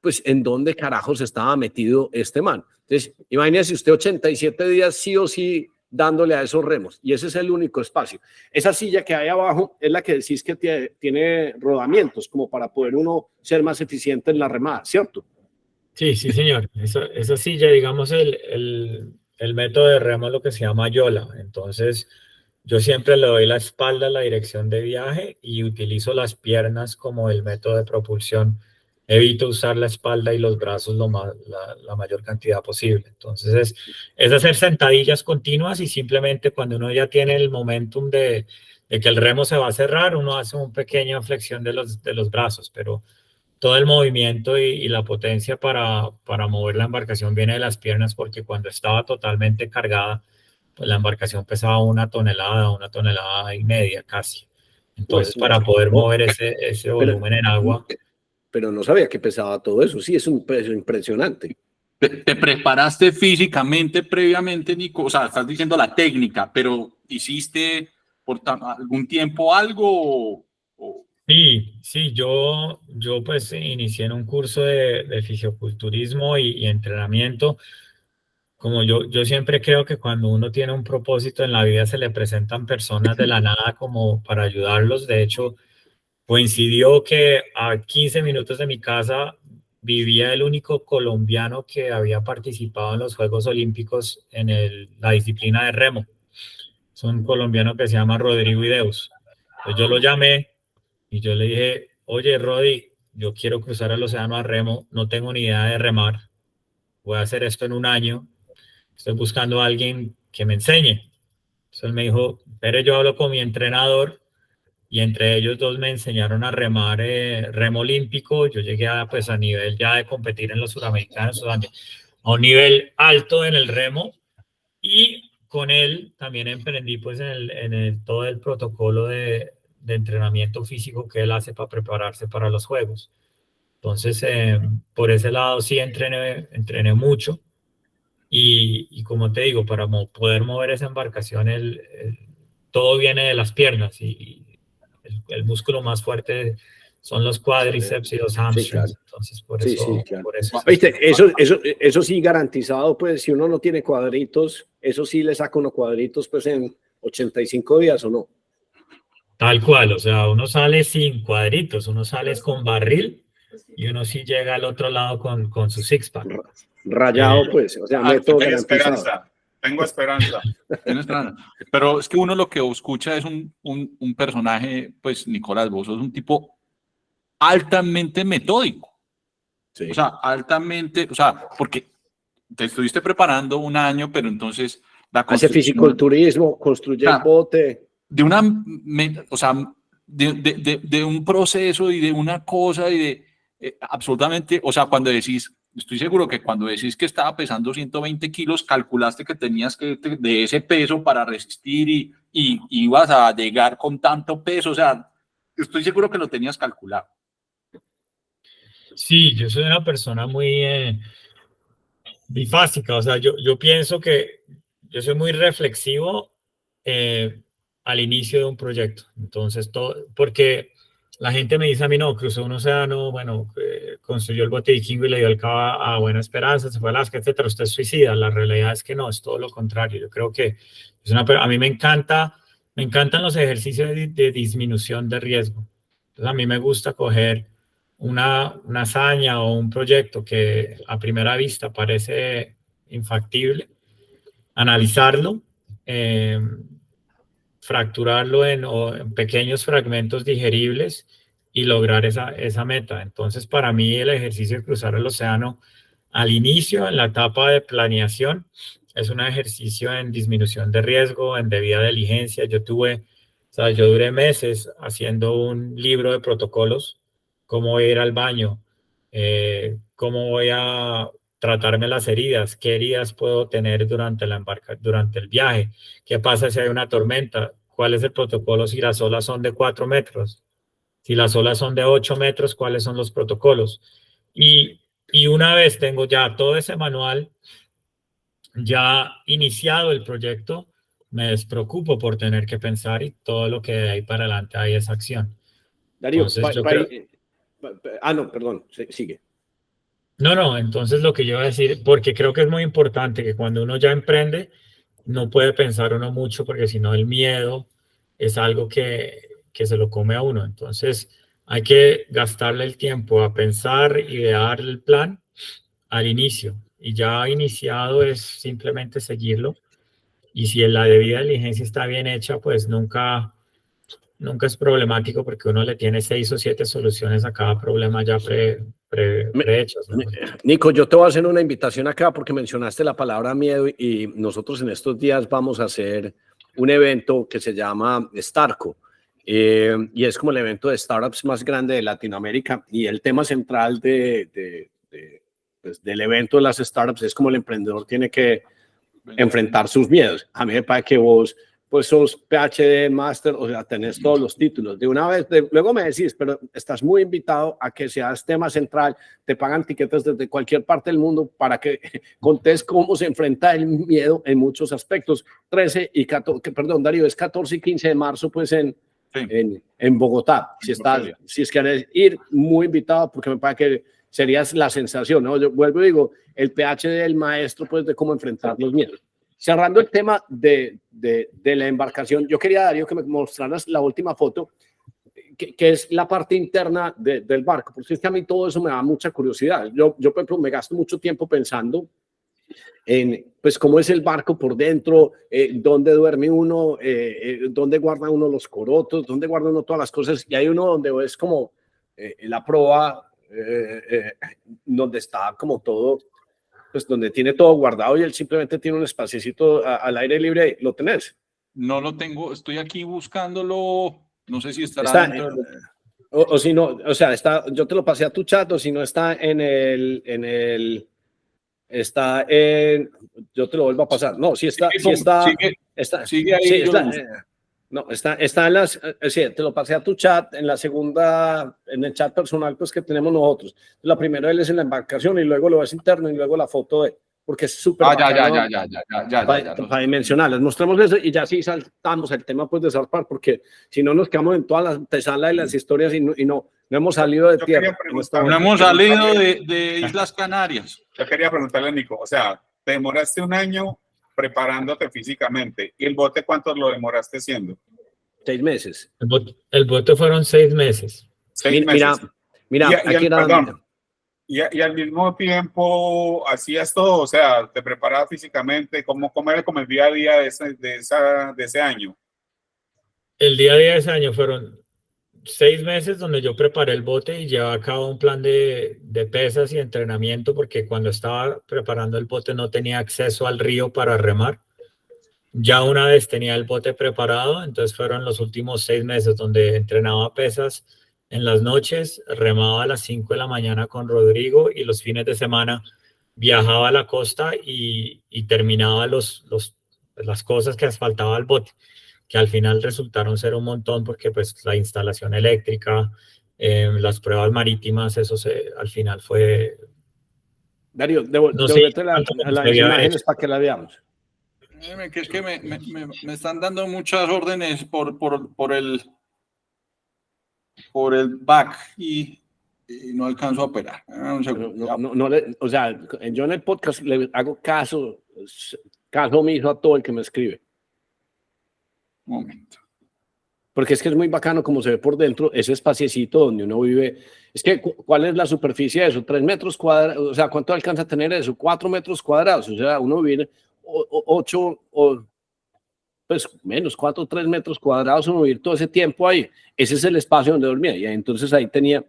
pues en dónde carajos estaba metido este man. Entonces, imagínese usted 87 días sí o sí dándole a esos remos, y ese es el único espacio. Esa silla que hay abajo es la que decís que tiene rodamientos, como para poder uno ser más eficiente en la remada, ¿cierto? Sí, sí, señor. Esa silla, digamos, el método de remo es lo que se llama yola. Entonces, yo siempre le doy la espalda a la dirección de viaje y utilizo las piernas como el método de propulsión. Evito usar la espalda y los brazos la mayor cantidad posible. Entonces, es hacer sentadillas continuas y simplemente cuando uno ya tiene el momentum de que el remo se va a cerrar, uno hace una pequeña flexión de los brazos, pero todo el movimiento y la potencia para mover la embarcación viene de las piernas, porque cuando estaba totalmente cargada, pues la embarcación pesaba 1 tonelada y media casi. Entonces, Pues, para poder mover ese volumen en agua. Pero no sabía que pesaba todo eso. Sí, es un peso impresionante. ¿Te preparaste físicamente previamente, Nico? O sea, estás diciendo la técnica, pero ¿hiciste por algún tiempo algo? Sí, yo pues inicié en un curso de fisioculturismo y entrenamiento. Como yo siempre creo que cuando uno tiene un propósito en la vida se le presentan personas de la nada como para ayudarlos. De hecho, coincidió que a 15 minutos de mi casa vivía el único colombiano que había participado en los Juegos Olímpicos en la disciplina de remo. Es un colombiano que se llama Rodrigo Ideus. Entonces yo lo llamé y yo le dije, oye, Rodi, yo quiero cruzar el océano a remo, no tengo ni idea de remar, voy a hacer esto en un año, estoy buscando a alguien que me enseñe. Entonces él me dijo, pero yo hablo con mi entrenador, y entre ellos dos me enseñaron a remar remo olímpico. Yo llegué pues a nivel ya de competir en los suramericanos, a un nivel alto en el remo, y con él también emprendí pues todo el protocolo de entrenamiento físico que él hace para prepararse para los juegos. Entonces, por ese lado sí entrené mucho. Y como te digo, para poder mover esa embarcación, todo viene de las piernas, y el músculo más fuerte son los cuádriceps y los hamstrings. Sí, claro. Entonces, por Sí, eso, sí, claro. por eso. ¿Viste? Eso sí garantizado, pues si uno no tiene cuadritos, eso sí le saca unos cuadritos pues en 85 días o no. Tal cual, o sea, uno sale sin cuadritos, uno sale con barril y uno sí llega al otro lado con su six-pack. Rayado, pues, o sea, método Tengo garantizado. esperanza, tengo esperanza. Tienes esperanza. Pero es que uno lo que escucha es un personaje, pues Nicolás, vos sos un tipo altamente metódico. Sí. O sea, altamente, o sea, porque te estuviste preparando un año, pero entonces la Hace fisiculturismo, construye el bote. De una, o sea, de un proceso y de una cosa y de absolutamente, o sea, cuando decís, estoy seguro que cuando decís que estaba pesando 120 kilos, calculaste que tenías que de ese peso para resistir y ibas a llegar con tanto peso, o sea, estoy seguro que lo tenías calculado. Sí, yo soy una persona muy bifásica, o sea, yo pienso que yo soy muy reflexivo al inicio de un proyecto. Entonces, porque la gente me dice a mí, no, cruzó un océano, bueno, construyó el bote vikingo y le dio el cabo a Buena Esperanza, se fue a Alaska, etcétera, usted es suicida. La realidad es que no, es todo lo contrario. Yo creo que a mí me encantan los ejercicios de disminución de riesgo. Entonces, a mí me gusta coger una hazaña o un proyecto que a primera vista parece infactible, analizarlo, fracturarlo en pequeños fragmentos digeribles y lograr esa meta. Entonces, para mí el ejercicio de cruzar el océano al inicio, en la etapa de planeación, es un ejercicio en disminución de riesgo, en debida diligencia. Yo duré meses haciendo un libro de protocolos: cómo voy a ir al baño, cómo voy a tratarme las heridas, qué heridas puedo tener durante el viaje, qué pasa si hay una tormenta, cuál es el protocolo si las olas son de 4 metros, si las olas son de 8 metros, cuáles son los protocolos. Y Y una vez tengo ya todo ese manual, ya iniciado el proyecto, me despreocupo por tener que pensar y todo lo que de ahí para adelante hay es acción. Darío, Entonces, yo creo... no, perdón, sigue. No, entonces lo que yo voy a decir, porque creo que es muy importante que cuando uno ya emprende, no puede pensar uno mucho, porque si no el miedo es algo que se lo come a uno. Entonces hay que gastarle el tiempo a pensar, idear el plan al inicio. Y ya iniciado es simplemente seguirlo. Y si la debida diligencia está bien hecha, pues nunca es problemático porque uno le tiene 6 o 7 soluciones a cada problema ya prehechas, ¿no? Nico, yo te voy a hacer una invitación acá porque mencionaste la palabra miedo y nosotros en estos días vamos a hacer un evento que se llama Starco y es como el evento de startups más grande de Latinoamérica y el tema central pues, del evento de las startups es como el emprendedor tiene que enfrentar sus miedos. A mí me parece que vos pues sos PhD, Master, o sea, tenés todos los títulos. De una vez, luego me decís, pero estás muy invitado a que seas tema central, te pagan tiquetes desde cualquier parte del mundo para que contés cómo se enfrenta el miedo en muchos aspectos. 13 y 14, perdón, Darío, es 14 y 15 de marzo, pues en Bogotá. Si es que querés ir, muy invitado, porque me parece que serías la sensación, ¿no? Yo vuelvo y digo, el PhD del maestro, pues, de cómo enfrentar los miedos. Cerrando el tema de la embarcación, yo quería, Darío, que me mostraras la última foto, que es la parte interna del barco, porque es que a mí todo eso me da mucha curiosidad. Yo por ejemplo, me gasto mucho tiempo pensando en, pues, cómo es el barco por dentro, dónde duerme uno, dónde guarda uno los corotos, dónde guarda uno todas las cosas, y hay uno donde es como la proa, donde está como todo, pues donde tiene todo guardado y él simplemente tiene un espacito al aire libre. ¿Lo tenés? No lo tengo, estoy aquí buscándolo, no sé si estará dentro de... o si no, o sea, está, yo te lo pasé a tu chat, o si no está está en, yo te lo vuelvo a pasar. No, si está, sigue ahí, sí, está, no, está en las, sí, te lo pasé a tu chat, en la segunda, en el chat personal, pues, que tenemos nosotros. La primera él es en la embarcación y luego lo ves interno y luego la foto de, porque es súper para dimensionarlas. Mostramos eso y ya sí saltamos el tema, pues, de zarpar, porque si no nos quedamos en toda la antesala de las historias y no hemos salido de tierra. No hemos salido de Islas Canarias. Yo quería preguntarle a Nico, o sea, te demoraste un año preparándote físicamente. ¿Y el bote cuánto lo demoraste haciendo? 6 meses. El bote fueron 6 meses. 6 meses. Mira, y al mismo tiempo hacías todo, o sea, te preparabas físicamente. ¿Cómo era como el día a día de ese año? El día a día de ese año fueron 6 meses donde yo preparé el bote y llevaba a cabo un plan de pesas y entrenamiento, porque cuando estaba preparando el bote no tenía acceso al río para remar. Ya una vez tenía el bote preparado, entonces fueron los últimos 6 meses donde entrenaba pesas en las noches, remaba a las 5 de la mañana con Rodrigo y los fines de semana viajaba a la costa y terminaba las cosas que asfaltaba al bote, que al final resultaron ser un montón porque pues la instalación eléctrica, las pruebas marítimas, eso al final fue... Darío, devuélvete las imágenes para que la veamos. Que es que me están dando muchas órdenes por el back y no alcanzo a operar. O sea, yo en el podcast le hago caso omiso a todo el que me escribe. Un momento. Porque es que es muy bacano como se ve por dentro ese espaciecito donde uno vive. Es que, ¿cuál es la superficie de eso? 3 metros cuadrados, o sea, ¿cuánto alcanza a tener eso? 4 metros cuadrados, o sea, uno vive 8 o pues menos 4 o 3 metros cuadrados, uno vivir todo ese tiempo ahí. Ese es el espacio donde dormía y entonces ahí tenía,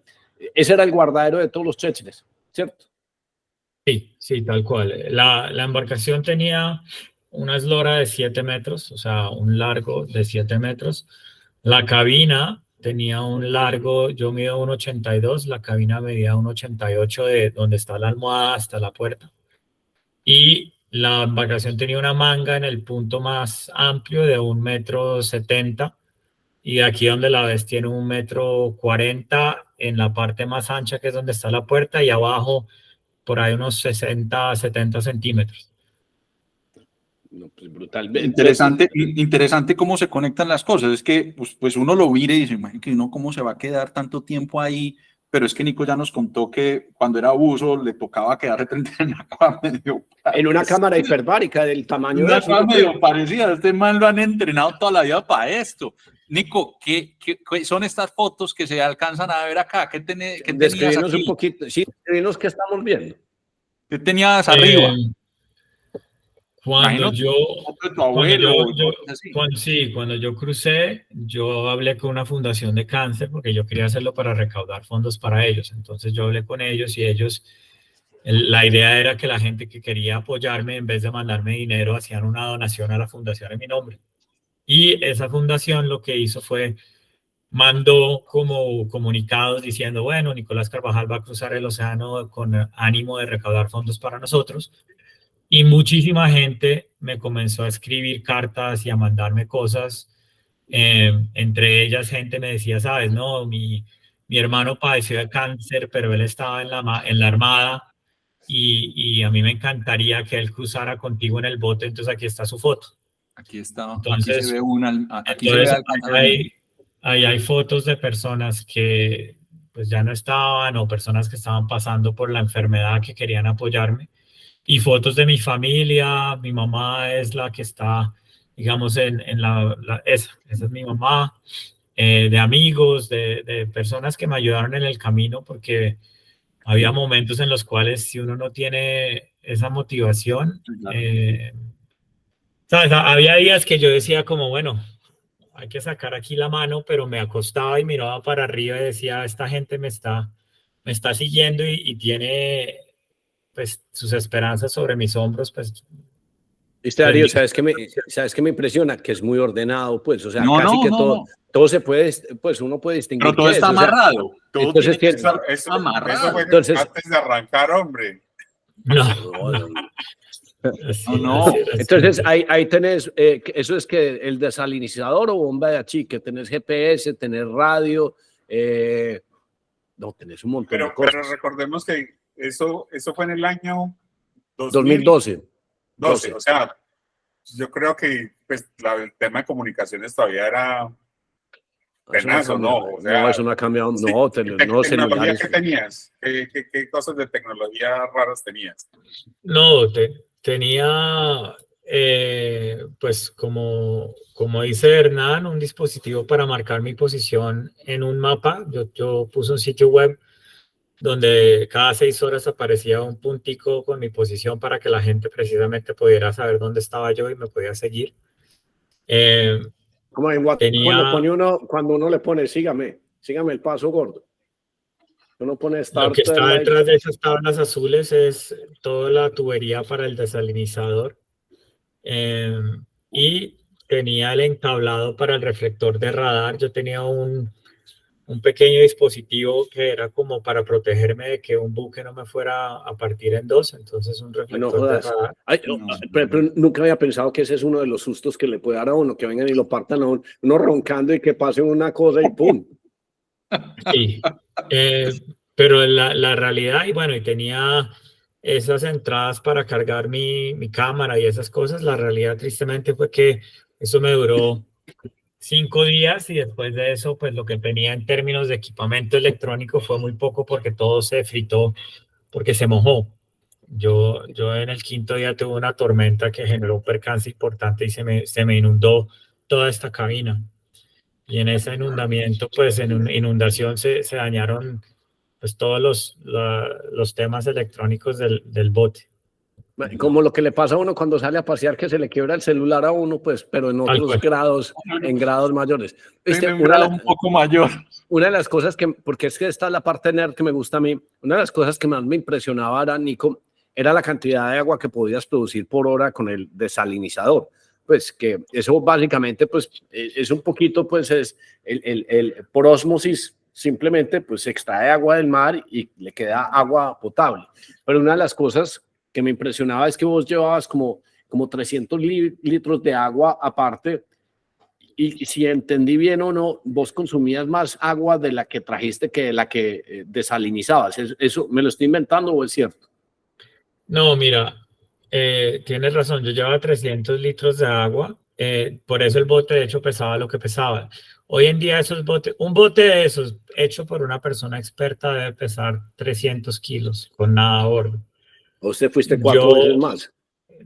ese era el guardadero de todos los chécheres, ¿cierto? Sí, tal cual. La embarcación tenía una eslora de 7 metros, o sea, un largo de 7 metros. La cabina tenía un largo, yo mido 1,82, la cabina medía 1,88 de donde está la almohada hasta la puerta. Y la embarcación tenía una manga en el punto más amplio de 1,70 m, y aquí donde la ves tiene 1,40 m en la parte más ancha, que es donde está la puerta, y abajo por ahí unos 60, 70 centímetros. No, pues brutal. Interesante cómo se conectan las cosas. Es que pues uno lo mira y dice, imagínate que uno cómo se va a quedar tanto tiempo ahí, pero es que Nico ya nos contó que cuando era buzo le tocaba quedarse en la cama medio en una cámara hiperbárica del tamaño de una cama medio parecida. Este man lo han entrenado toda la vida para esto. Nico, ¿qué son estas fotos que se alcanzan a ver acá? ¿Qué tenías aquí? Un poquito, sí, describinos qué estamos viendo. ¿Qué tenías arriba? Cuando yo crucé, yo hablé con una fundación de cáncer porque yo quería hacerlo para recaudar fondos para ellos. Entonces yo hablé con ellos y la idea era que la gente que quería apoyarme, en vez de mandarme dinero, hacían una donación a la fundación en mi nombre. Y esa fundación lo que hizo fue, mandó como comunicados diciendo, bueno, Nicolás Carvajal va a cruzar el océano con ánimo de recaudar fondos para nosotros. Y muchísima gente me comenzó a escribir cartas y a mandarme cosas. Entre ellas gente me decía, sabes, no, mi hermano padeció de cáncer, pero él estaba en la Armada y a mí me encantaría que él cruzara contigo en el bote, entonces aquí está su foto. Aquí está, entonces, aquí se ve una, aquí se ve ahí hay fotos de personas que pues ya no estaban o personas que estaban pasando por la enfermedad que querían apoyarme. Y fotos de mi familia, mi mamá es la que está, digamos, esa es mi mamá, de amigos, de personas que me ayudaron en el camino, porque había momentos en los cuales si uno no tiene esa motivación, ¿sabes? Había días que yo decía como, bueno, hay que sacar aquí la mano, pero me acostaba y miraba para arriba y decía, esta gente me está siguiendo y tiene pues sus esperanzas sobre mis hombros, pues. Darío, ¿sabes qué me impresiona? Que es muy ordenado, pues, o sea, todo se puede, pues uno puede distinguir. Pero todo está amarrado. Entonces, eso amarrado. fue antes de arrancar, hombre. No. Entonces, ahí tenés, eso es que el desalinizador o bomba de achique, tenés GPS, tenés radio, no, tenés un montón de cosas. Pero recordemos que eso fue en el año 2012. O sea, yo creo que pues, el tema de comunicaciones todavía era penazo, ¿no? O sea, no, eso no ha cambiado. Sí, No, ¿tecnología qué tenías? ¿Qué cosas de tecnología raras tenías? No, tenía, pues como dice Hernán, un dispositivo para marcar mi posición en un mapa. Yo puse un sitio web donde cada 6 horas aparecía un puntico con mi posición para que la gente precisamente pudiera saber dónde estaba yo y me podía seguir. Como en WhatsApp, cuando uno le pone sígame el paso gordo. Uno pone lo que está detrás de esas tablas azules es toda la tubería para el desalinizador. Y tenía el entablado para el reflector de radar. Yo tenía un pequeño dispositivo que era como para protegerme de que un buque no me fuera a partir en dos, entonces un reflector de radar. Pero nunca había pensado que ese es uno de los sustos que le puede dar a uno, que vengan y lo partan a uno roncando y que pase una cosa y ¡pum! Sí, pero la realidad, y bueno, y tenía esas entradas para cargar mi cámara y esas cosas. La realidad tristemente fue que eso me duró 5 días y después de eso, pues lo que tenía en términos de equipamiento electrónico fue muy poco porque todo se fritó, porque se mojó. Yo en el 5.º día tuve una tormenta que generó un percance importante y se me inundó toda esta cabina. Y en ese inundamiento, pues en inundación se dañaron pues todos los temas electrónicos del bote. Como lo que le pasa a uno cuando sale a pasear, que se le quiebra el celular a uno, pues, pero en otros grados, en grados mayores. Un grado un poco mayor. Una de las cosas porque es que esta es la parte nerd que me gusta a mí, una de las cosas que más me impresionaba era, Nico, era la cantidad de agua que podías producir por hora con el desalinizador. Pues que eso básicamente, pues, es un poquito, pues, es por ósmosis, simplemente, pues, se extrae agua del mar y le queda agua potable. Pero una de las cosas que me impresionaba es que vos llevabas como 300 litros de agua aparte y si entendí bien o no, vos consumías más agua de la que trajiste que de la que desalinizabas. ¿Eso me lo estoy inventando o es cierto? No, mira, tienes razón, yo llevaba 300 litros de agua, por eso el bote de hecho pesaba lo que pesaba. Hoy en día esos botes, un bote de esos hecho por una persona experta debe pesar 300 kilos con nada a bordo. ¿O usted fuiste 4 veces más?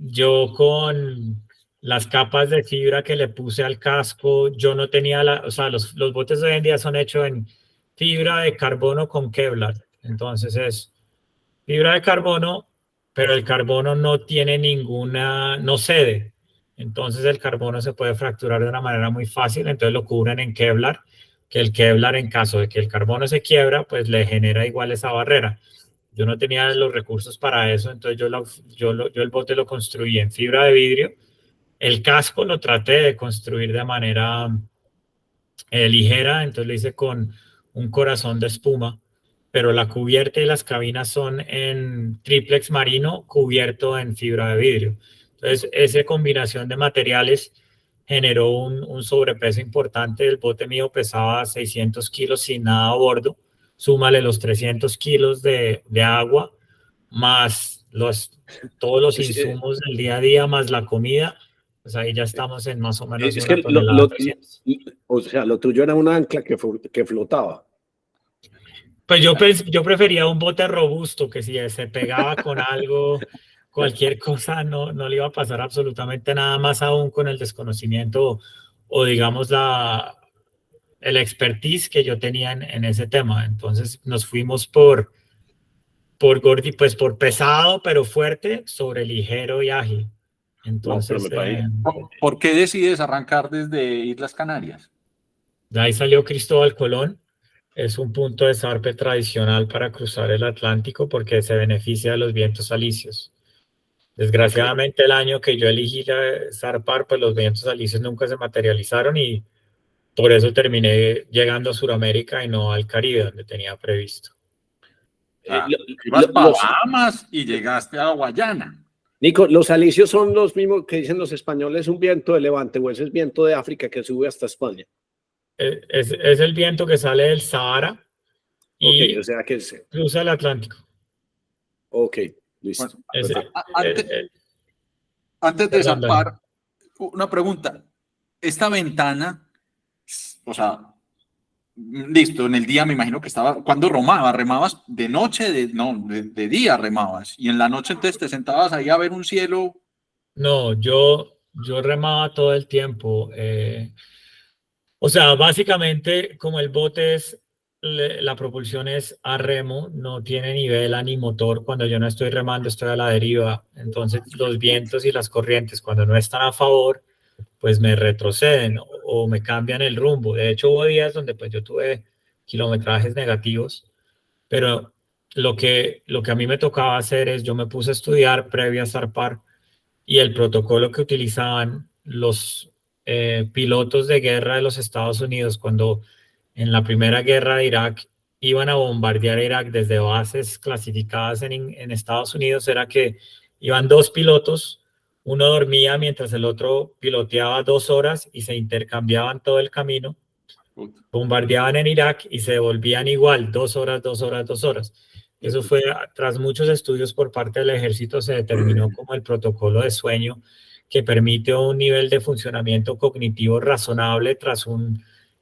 Yo con las capas de fibra que le puse al casco, yo no tenía o sea, los botes de hoy en día son hechos en fibra de carbono con Kevlar. Entonces es fibra de carbono, pero el carbono no tiene no cede. Entonces el carbono se puede fracturar de una manera muy fácil, entonces lo cubren en Kevlar, que el Kevlar en caso de que el carbono se quiebra, pues le genera igual esa barrera. Yo no tenía los recursos para eso, entonces yo el bote lo construí en fibra de vidrio. El casco lo traté de construir de manera ligera, entonces lo hice con un corazón de espuma, pero la cubierta y las cabinas son en triplex marino cubierto en fibra de vidrio. Entonces, esa combinación de materiales generó un sobrepeso importante. El bote mío pesaba 600 kilos sin nada a bordo. Súmale los 300 kilos de agua, más todos los insumos del día a día, más la comida. Pues ahí ya estamos en más o menos Es una que tonelada 300. o sea, lo tuyo era un ancla que flotaba. Pues yo prefería un bote robusto, que si se pegaba con algo, cualquier cosa, no le iba a pasar absolutamente nada, más aún con el desconocimiento o digamos el expertise que yo tenía en ese tema. Entonces nos fuimos por Gordi, pues por pesado pero fuerte sobre ligero y ágil. Entonces, ¿Por qué decides arrancar desde Islas Canarias? de ahí salió Cristóbal Colón. Es un punto de zarpe tradicional para cruzar el Atlántico porque se beneficia de los vientos alisios. Desgraciadamente, el año que yo elegí zarpar, pues los vientos alisios nunca se materializaron y por eso terminé llegando a Sudamérica y no al Caribe, donde tenía previsto. Ibas para Bahamas y llegaste a Guayana. Nico, ¿los alisios son los mismos que dicen los españoles, un viento de levante, o ese es viento de África que sube hasta España? Es el viento que sale del Sahara y o sea que cruza el Atlántico. Ok, listo. Antes de zarpar, una pregunta. Esta ventana, o sea, listo, en el día me imagino que estaba, ¿cuándo remabas de noche? De día remabas, y en la noche entonces te sentabas ahí a ver un cielo. No, yo remaba todo el tiempo. O sea, básicamente, como el bote la propulsión es a remo, no tiene ni vela ni motor. Cuando yo no estoy remando, estoy a la deriva. Entonces, los vientos y las corrientes, cuando no están a favor, pues me retroceden o me cambian el rumbo. De hecho, hubo días donde pues yo tuve kilometrajes negativos, pero lo que a mí me tocaba hacer es, yo me puse a estudiar previo a zarpar y el protocolo que utilizaban los pilotos de guerra de los Estados Unidos cuando en la primera guerra de Irak iban a bombardear Irak desde bases clasificadas en Estados Unidos era que iban 2 pilotos, uno dormía mientras el otro piloteaba 2 horas y se intercambiaban todo el camino, bombardeaban en Irak y se devolvían igual, 2 horas, 2 horas, 2 horas. Eso fue, tras muchos estudios por parte del ejército, se determinó como el protocolo de sueño que permite un nivel de funcionamiento cognitivo razonable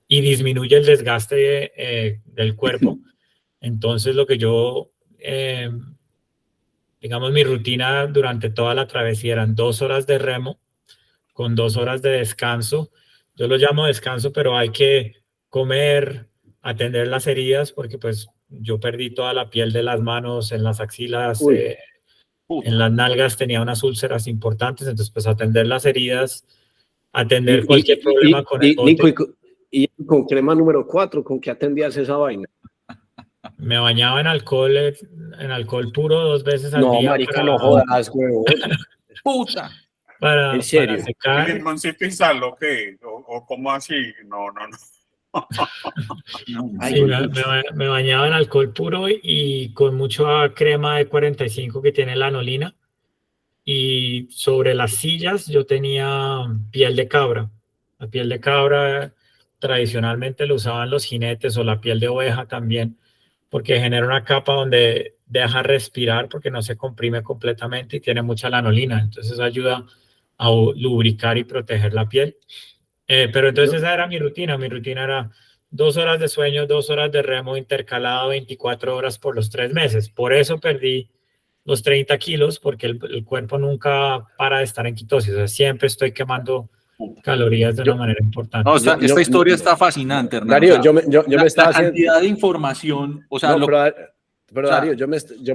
y disminuye el desgaste del cuerpo. Entonces, lo que digamos, mi rutina durante toda la travesía eran 2 horas de remo con 2 horas de descanso. Yo lo llamo descanso, pero hay que comer, atender las heridas, porque pues yo perdí toda la piel de las manos, en las axilas, en las nalgas tenía unas úlceras importantes, entonces pues atender las heridas, atender cualquier problema con el bote. Nico, y con crema número 4, ¿con qué atendías esa vaina? Me bañaba en alcohol puro 2 veces al día. No, marica, no jodas, huevón. ¡Puta! ¿En serio? Para secar. ¿El limoncito y sal o qué? ¿O cómo así? No. Sí, me bañaba en alcohol puro y con mucha crema de 45 que tiene lanolina. Y sobre las sillas yo tenía piel de cabra. La piel de cabra tradicionalmente lo usaban los jinetes o la piel de oveja también, porque genera una capa donde deja respirar porque no se comprime completamente y tiene mucha lanolina, entonces ayuda a lubricar y proteger la piel. Pero entonces esa era mi rutina era 2 horas de sueño, 2 horas de remo intercalado 24 horas por los 3 meses. Por eso perdí los 30 kilos, porque el cuerpo nunca para de estar en ketosis, o sea, siempre estoy quemando calorías de una manera importante. No, esta historia está fascinante, Hernán. Darío, o sea, yo me estaba la cantidad de información, o sea, no, pero o sea, Darío, yo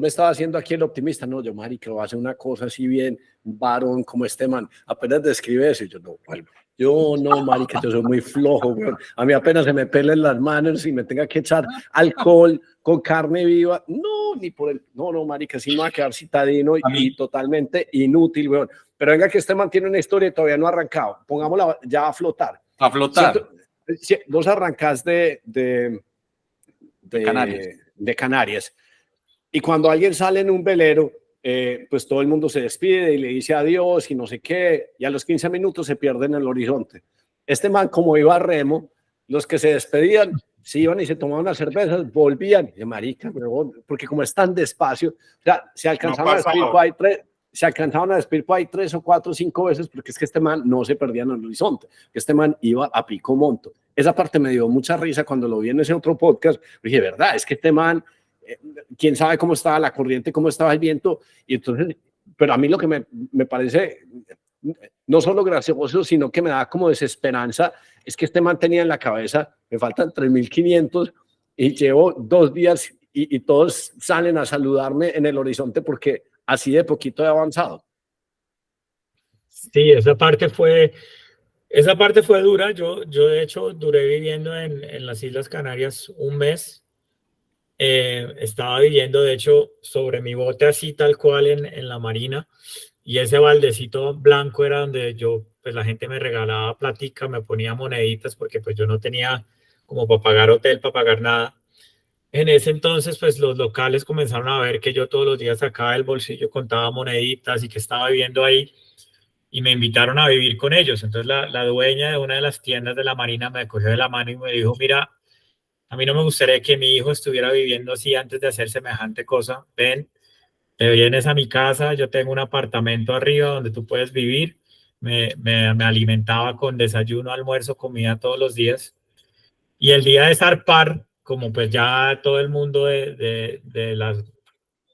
me estaba haciendo aquí el optimista, no, yo, marica, voy a hacer una cosa así bien, varón como este man, apenas describe eso, y yo no, vuelvo. Yo no, marica, yo soy muy flojo, güey. A mí apenas se me pelen las manos y me tenga que echar alcohol con carne viva. No, ni por el... No, marica, si no va a quedar citadino y totalmente inútil, güey. Pero venga que este man tiene una historia y todavía no ha arrancado. Pongámosla ya a flotar. A flotar. Vos arrancás de Canarias. Y cuando alguien sale en un velero, pues todo el mundo se despide y le dice adiós y no sé qué, y a los 15 minutos se pierde en el horizonte. Este man, como iba a remo, los que se despedían, se iban y se tomaban unas cervezas, volvían, y marica, porque como es tan despacio, o sea, se alcanzaban a despedir por ahí 3 o 4 o 5 veces, porque es que este man no se perdía en el horizonte, que este man iba a pico monto. Esa parte me dio mucha risa cuando lo vi en ese otro podcast. Dije, verdad, es que este man, quién sabe cómo estaba la corriente, cómo estaba el viento, y entonces, pero a mí lo que me parece no solo gracioso, sino que me da como desesperanza, es que este man tenía en la cabeza, me faltan 3.500 y llevo 2 días y todos salen a saludarme en el horizonte porque así de poquito he avanzado. Sí, esa parte fue dura. Yo de hecho duré viviendo en las Islas Canarias un mes. Estaba viviendo de hecho sobre mi bote así tal cual en la marina, y ese baldecito blanco era donde yo, pues la gente me regalaba platica, me ponía moneditas porque pues yo no tenía como para pagar hotel, para pagar nada. En ese entonces pues los locales comenzaron a ver que yo todos los días sacaba del bolsillo, contaba moneditas y que estaba viviendo ahí, y me invitaron a vivir con ellos. Entonces la dueña de una de las tiendas de la marina me cogió de la mano y me dijo, mira, a mí no me gustaría que mi hijo estuviera viviendo así antes de hacer semejante cosa. Ven, te vienes a mi casa, yo tengo un apartamento arriba donde tú puedes vivir. Me alimentaba con desayuno, almuerzo, comida todos los días. Y el día de zarpar, como pues ya todo el mundo de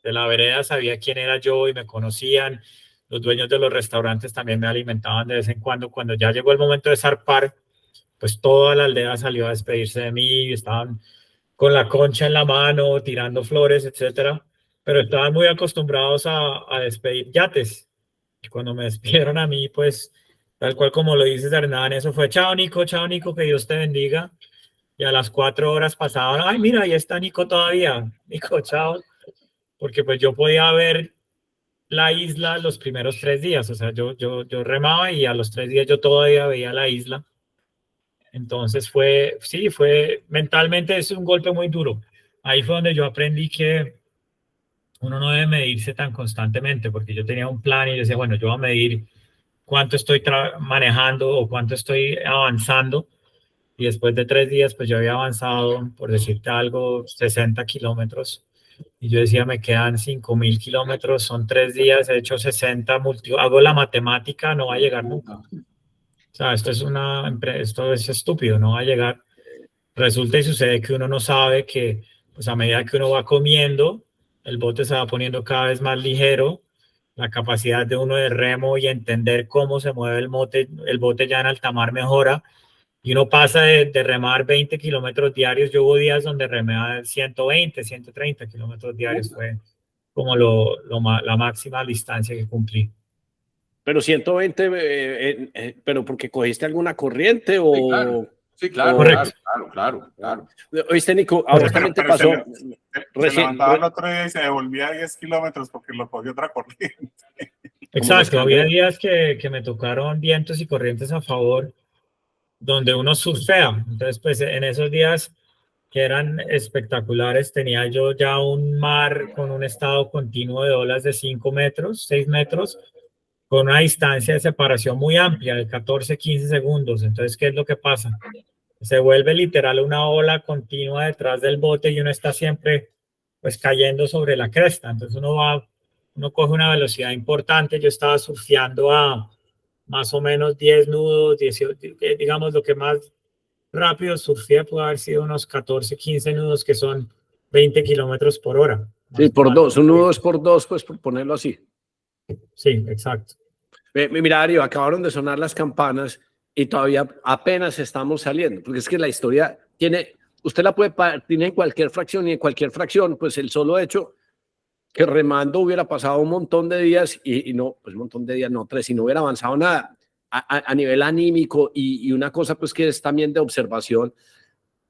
la vereda sabía quién era yo y me conocían, los dueños de los restaurantes también me alimentaban de vez en cuando. Cuando ya llegó el momento de zarpar, pues toda la aldea salió a despedirse de mí, estaban con la concha en la mano, tirando flores, etcétera, pero estaban muy acostumbrados a despedir yates. Y cuando me despidieron a mí, pues, tal cual como lo dices, Hernán, eso fue, chao Nico, que Dios te bendiga. Y a las 4 horas pasaban, ay, mira, ahí está Nico todavía. Nico, chao. Porque pues yo podía ver la isla los primeros 3 días, o sea, yo remaba y a los 3 días yo todavía veía la isla. Entonces fue mentalmente es un golpe muy duro. Ahí fue donde yo aprendí que uno no debe medirse tan constantemente, porque yo tenía un plan y yo decía, bueno, yo voy a medir cuánto estoy manejando o cuánto estoy avanzando. Y después de 3 días, pues yo había avanzado, por decirte algo, 60 kilómetros. Y yo decía, me quedan 5.000 kilómetros, son 3 días, he hecho 60, hago la matemática, no va a llegar nunca. O sea, esto es estúpido, no va a llegar. Resulta y sucede que uno no sabe que, pues a medida que uno va comiendo, el bote se va poniendo cada vez más ligero, la capacidad de uno de remo y entender cómo se mueve el bote ya en alta mar mejora, y uno pasa de remar 20 kilómetros diarios. Yo hubo días donde remé a 120, 130 kilómetros diarios, fue como la máxima distancia que cumplí. Pero 120, pero porque cogiste alguna corriente o... Sí, claro, Correcto. Claro. Oíste, Nico, a vos también te pasó... Se levantaba el otro día y se devolvía 10 kilómetros porque lo cogió otra corriente. Exacto, había días que me tocaron vientos y corrientes a favor, donde uno surfea. Entonces, pues en esos días que eran espectaculares, tenía yo ya un mar con un estado continuo de olas de 5 metros, 6 metros, con una distancia de separación muy amplia, de 14, 15 segundos. Entonces, ¿qué es lo que pasa? Se vuelve literal una ola continua detrás del bote y uno está siempre pues cayendo sobre la cresta. Entonces uno coge una velocidad importante. Yo estaba surfeando a más o menos 10 nudos, 18, digamos lo que más rápido surfeé puede haber sido unos 14, 15 nudos, que son 20 kilómetros por hora. Sí, por dos, un nudo es por dos, pues por ponerlo así. Sí, exacto. Mira, Darío, acabaron de sonar las campanas y todavía apenas estamos saliendo, porque es que la historia tiene, usted la puede partir en cualquier fracción y en cualquier fracción, pues el solo hecho que remando hubiera pasado un montón de días y no, pues un montón de días, no 3, y no hubiera avanzado nada a nivel anímico y una cosa pues que es también de observación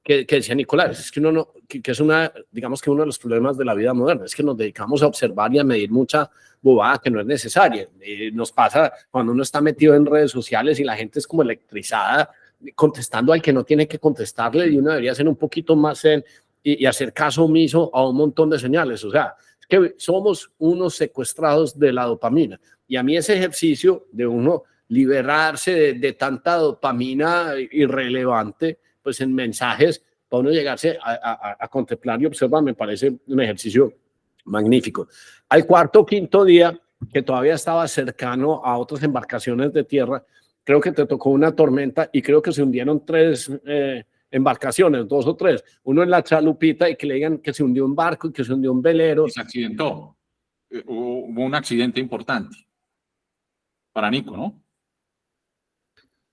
que decía Nicolás, es que uno no, que es una, digamos que uno de los problemas de la vida moderna, es que nos dedicamos a observar y a medir mucha bobada que no es necesaria. Nos pasa cuando uno está metido en redes sociales y la gente es como electrizada, contestando al que no tiene que contestarle, y uno debería ser un poquito más zen y hacer caso omiso a un montón de señales. O sea, es que somos unos secuestrados de la dopamina. Y a mí ese ejercicio de uno liberarse de tanta dopamina irrelevante, pues en mensajes, para uno llegarse a contemplar y observar, me parece un ejercicio magnífico. Al cuarto o quinto día, que todavía estaba cercano a otras embarcaciones de tierra, creo que te tocó una tormenta y creo que se hundieron 3 embarcaciones, 2 o 3. Uno en la chalupita y que le digan que se hundió un barco y que se hundió un velero. Y se accidentó. Hubo un accidente importante para Nico, ¿no?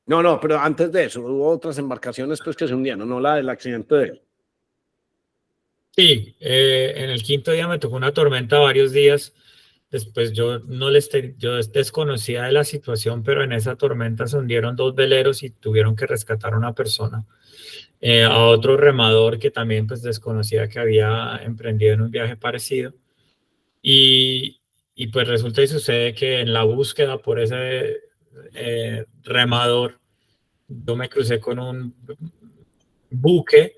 No, pero antes de eso hubo otras embarcaciones pues que se hundieron, no la del accidente de él. Sí, en el quinto día me tocó una tormenta varios días. Después yo desconocía de la situación, pero en esa tormenta se hundieron 2 veleros y tuvieron que rescatar a una persona. A otro remador que también pues desconocía que había emprendido en un viaje parecido. Y pues resulta y sucede que en la búsqueda por ese remador, yo me crucé con un buque,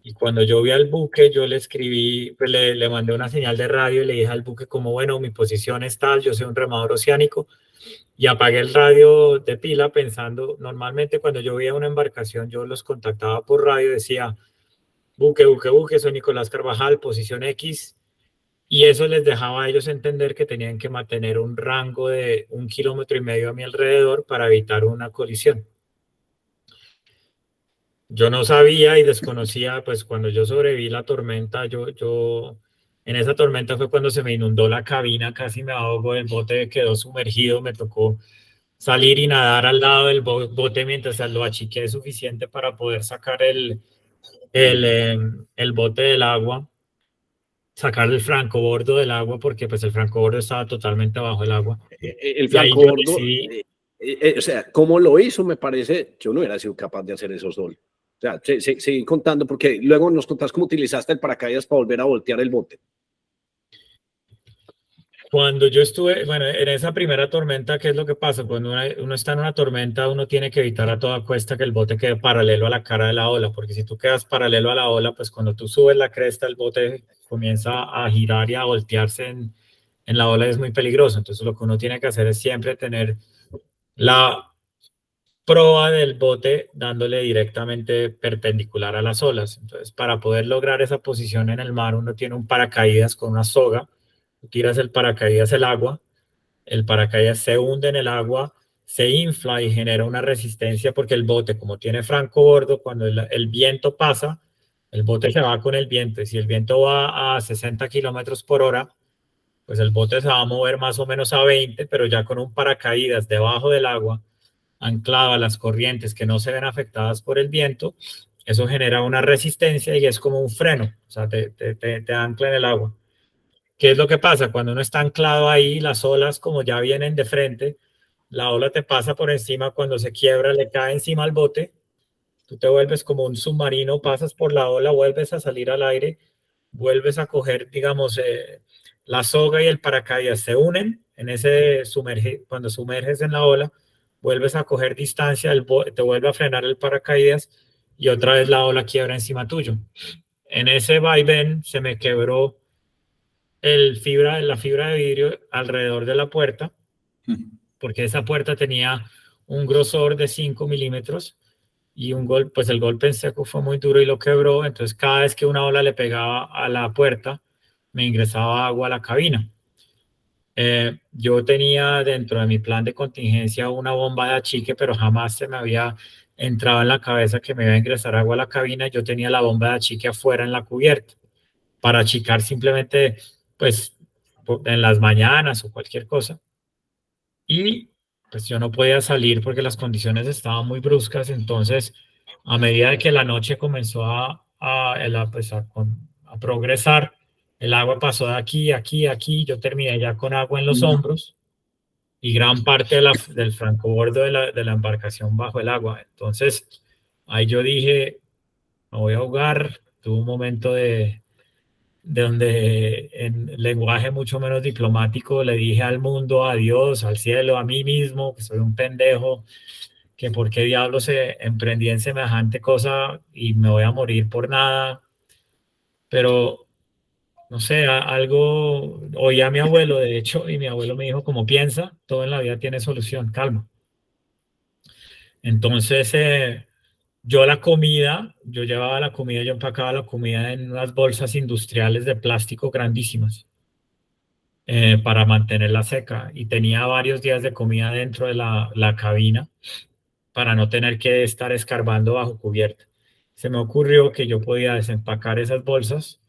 y cuando yo vi al buque, yo le escribí, pues le mandé una señal de radio y le dije al buque como, bueno, mi posición es tal, yo soy un remador oceánico, y apagué el radio de pila pensando, normalmente cuando yo veía una embarcación, yo los contactaba por radio, decía, buque, soy Nicolás Carvajal, posición X, y eso les dejaba a ellos entender que tenían que mantener un rango de 1,5 kilómetros a mi alrededor para evitar una colisión. Yo no sabía y desconocía, pues cuando yo sobreviví la tormenta, en esa tormenta fue cuando se me inundó la cabina, casi me ahogo, el bote quedó sumergido, me tocó salir y nadar al lado del bote mientras lo achiqué suficiente para poder sacar el bote del agua, sacar el francobordo del agua, porque pues el francobordo estaba totalmente bajo el agua. El francobordo, o sea, ¿cómo lo hizo? Me parece, yo no hubiera sido capaz de hacer eso solo. O sea, seguí contando, porque luego nos contás cómo utilizaste el paracaídas para volver a voltear el bote. Cuando yo estuve, bueno, en esa primera tormenta, ¿qué es lo que pasa? Cuando uno está en una tormenta, uno tiene que evitar a toda cuesta que el bote quede paralelo a la cara de la ola, porque si tú quedas paralelo a la ola, pues cuando tú subes la cresta, el bote comienza a girar y a voltearse en la ola, es muy peligroso. Entonces lo que uno tiene que hacer es siempre tener la proa del bote dándole directamente perpendicular a las olas. Entonces, para poder lograr esa posición en el mar, uno tiene un paracaídas con una soga, tiras el paracaídas al agua, el paracaídas se hunde en el agua, se infla y genera una resistencia porque el bote, como tiene francobordo, cuando el viento pasa, el bote se va con el viento, y si el viento va a 60 kilómetros por hora, pues el bote se va a mover más o menos a 20, pero ya con un paracaídas debajo del agua, anclado a las corrientes que no se ven afectadas por el viento, eso genera una resistencia y es como un freno, o sea, te ancla en el agua. ¿Qué es lo que pasa? Cuando uno está anclado ahí, las olas, como ya vienen de frente, la ola te pasa por encima, cuando se quiebra, le cae encima al bote, tú te vuelves como un submarino, pasas por la ola, vuelves a salir al aire, vuelves a coger, digamos, la soga y el paracaídas se unen en ese cuando sumerges en la ola, vuelves a coger distancia, te vuelve a frenar el paracaídas y otra vez la ola quiebra encima tuyo. En ese vaivén se me quebró la fibra de vidrio alrededor de la puerta, porque esa puerta tenía un grosor de 5 milímetros y pues el golpe en seco fue muy duro y lo quebró. Entonces cada vez que una ola le pegaba a la puerta, me ingresaba agua a la cabina. Yo tenía dentro de mi plan de contingencia una bomba de achique, pero jamás se me había entrado en la cabeza que me iba a ingresar agua a la cabina. Yo tenía la bomba de achique afuera en la cubierta para achicar simplemente, pues, en las mañanas o cualquier cosa. Y pues yo no podía salir porque las condiciones estaban muy bruscas. Entonces, a medida de que la noche comenzó a progresar, el agua pasó de aquí, aquí, aquí. Yo terminé ya con agua en los hombros y gran parte del francobordo de la embarcación bajo el agua. Entonces, ahí yo dije, me voy a ahogar. Tuve un momento de donde en lenguaje mucho menos diplomático le dije al mundo, a Dios, al cielo, a mí mismo, que soy un pendejo, que por qué diablos emprendí en semejante cosa y me voy a morir por nada. Pero, no sé, algo, oí a mi abuelo, de hecho, y mi abuelo me dijo, como piensa, todo en la vida tiene solución, calma. Entonces, yo llevaba la comida, yo empacaba la comida en unas bolsas industriales de plástico grandísimas para mantenerla seca, y tenía varios días de comida dentro de la cabina para no tener que estar escarbando bajo cubierta. Se me ocurrió que yo podía desempacar esas bolsas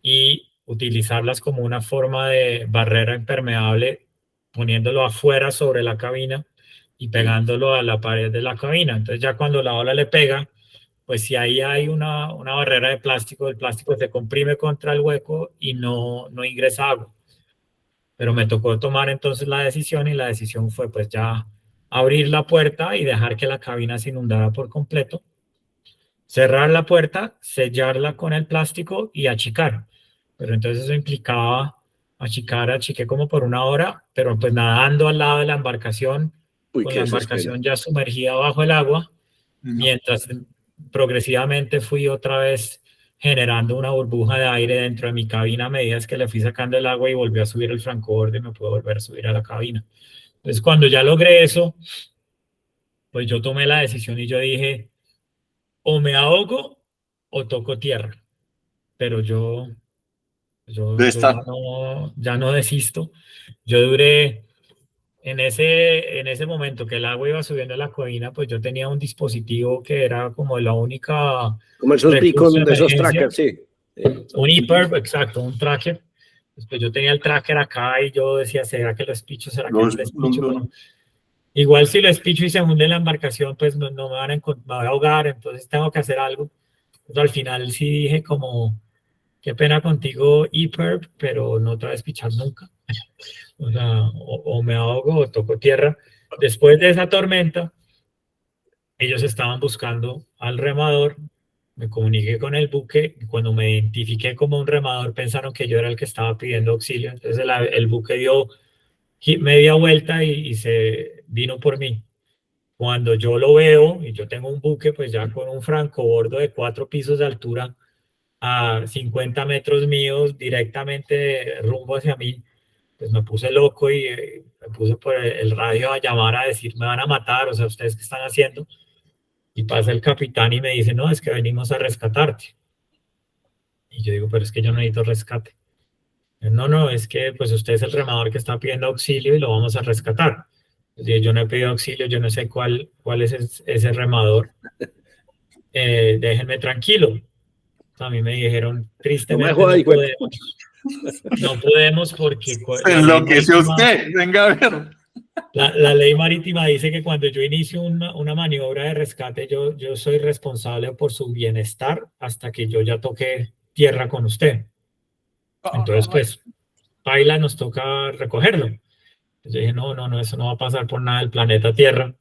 y utilizarlas como una forma de barrera impermeable, poniéndolo afuera sobre la cabina y pegándolo a la pared de la cabina. Entonces ya cuando la ola le pega, pues si ahí hay una barrera de plástico, el plástico se comprime contra el hueco y no ingresa agua. Pero me tocó tomar entonces la decisión, y la decisión fue pues ya abrir la puerta y dejar que la cabina se inundara por completo, cerrar la puerta, sellarla con el plástico y achicar. Pero entonces eso implicaba achiqué como por 1 hora, pero pues nadando al lado de la embarcación, con la embarcación ya sumergida bajo el agua, mientras progresivamente fui otra vez generando una burbuja de aire dentro de mi cabina a medida que le fui sacando el agua, y volvió a subir el francobordo y me pude volver a subir a la cabina. Entonces, cuando ya logré eso, pues yo tomé la decisión y yo dije, o me ahogo o toco tierra. Pero yo ya no desisto. Yo duré, en ese momento que el agua iba subiendo a la cabina, pues yo tenía un dispositivo que era como la única... Como esos beacon de esos trackers, sí. Un EPIRB, exacto, un tracker. Pues yo tenía el tracker acá y yo decía, ¿será que lo espicho? ¿Será que no lo espicho? Bueno, igual si lo espicho y se hunde la embarcación, pues no me voy a ahogar, entonces tengo que hacer algo. Pues al final sí dije como, qué pena contigo, EPIRB, pero no te voy a espichar nunca. O sea, o me ahogo o toco tierra. Después de esa tormenta, ellos estaban buscando al remador. Me comuniqué con el buque y cuando me identifiqué como un remador pensaron que yo era el que estaba pidiendo auxilio. Entonces el buque dio media vuelta y se vino por mí. Cuando yo lo veo y yo tengo un buque pues ya con un francobordo de 4 pisos de altura a 50 metros míos directamente rumbo hacia mí, pues me puse loco y me puse por el radio a llamar a decir, me van a matar, o sea, ¿ustedes qué están haciendo? Y pasa el capitán y me dice, no, es que venimos a rescatarte. Y yo digo, pero es que yo no necesito rescate. No, es que pues usted es el remador que está pidiendo auxilio y lo vamos a rescatar. Yo no he pedido auxilio, yo no sé cuál es ese remador. Déjenme tranquilo. A mí me dijeron, tristemente no podemos porque... Se enloqueció usted, venga a ver. La ley marítima dice que cuando yo inicio una maniobra de rescate, yo soy responsable por su bienestar hasta que yo ya toque tierra con usted. Entonces, pues, paila, nos toca recogerlo. Entonces yo dije, no, eso no va a pasar por nada del planeta Tierra.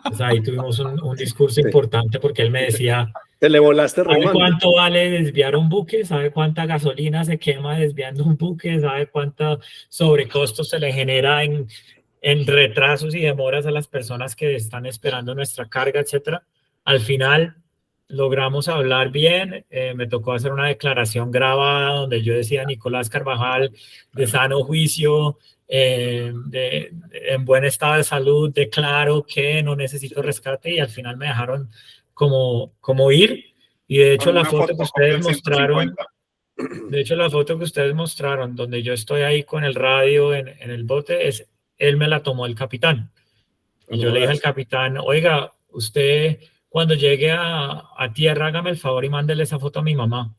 Pues ahí tuvimos un discurso importante porque él me decía, te le volaste ¿sabe cuánto vale desviar un buque? ¿Sabe cuánta gasolina se quema desviando un buque? ¿Sabe cuánto sobrecosto se le genera en retrasos y demoras a las personas que están esperando nuestra carga, etcétera? Al final logramos hablar bien, me tocó hacer una declaración grabada donde yo decía Nicolás Carvajal, de sano juicio, en buen estado de salud, declaro que no necesito rescate, y al final me dejaron como ir, y de hecho la foto que ustedes mostraron, De hecho, la foto que ustedes mostraron, donde yo estoy ahí con el radio en el bote, él me la tomó el capitán. Y yo le dije al capitán, oiga, usted cuando llegue a tierra, hágame el favor y mándele esa foto a mi mamá.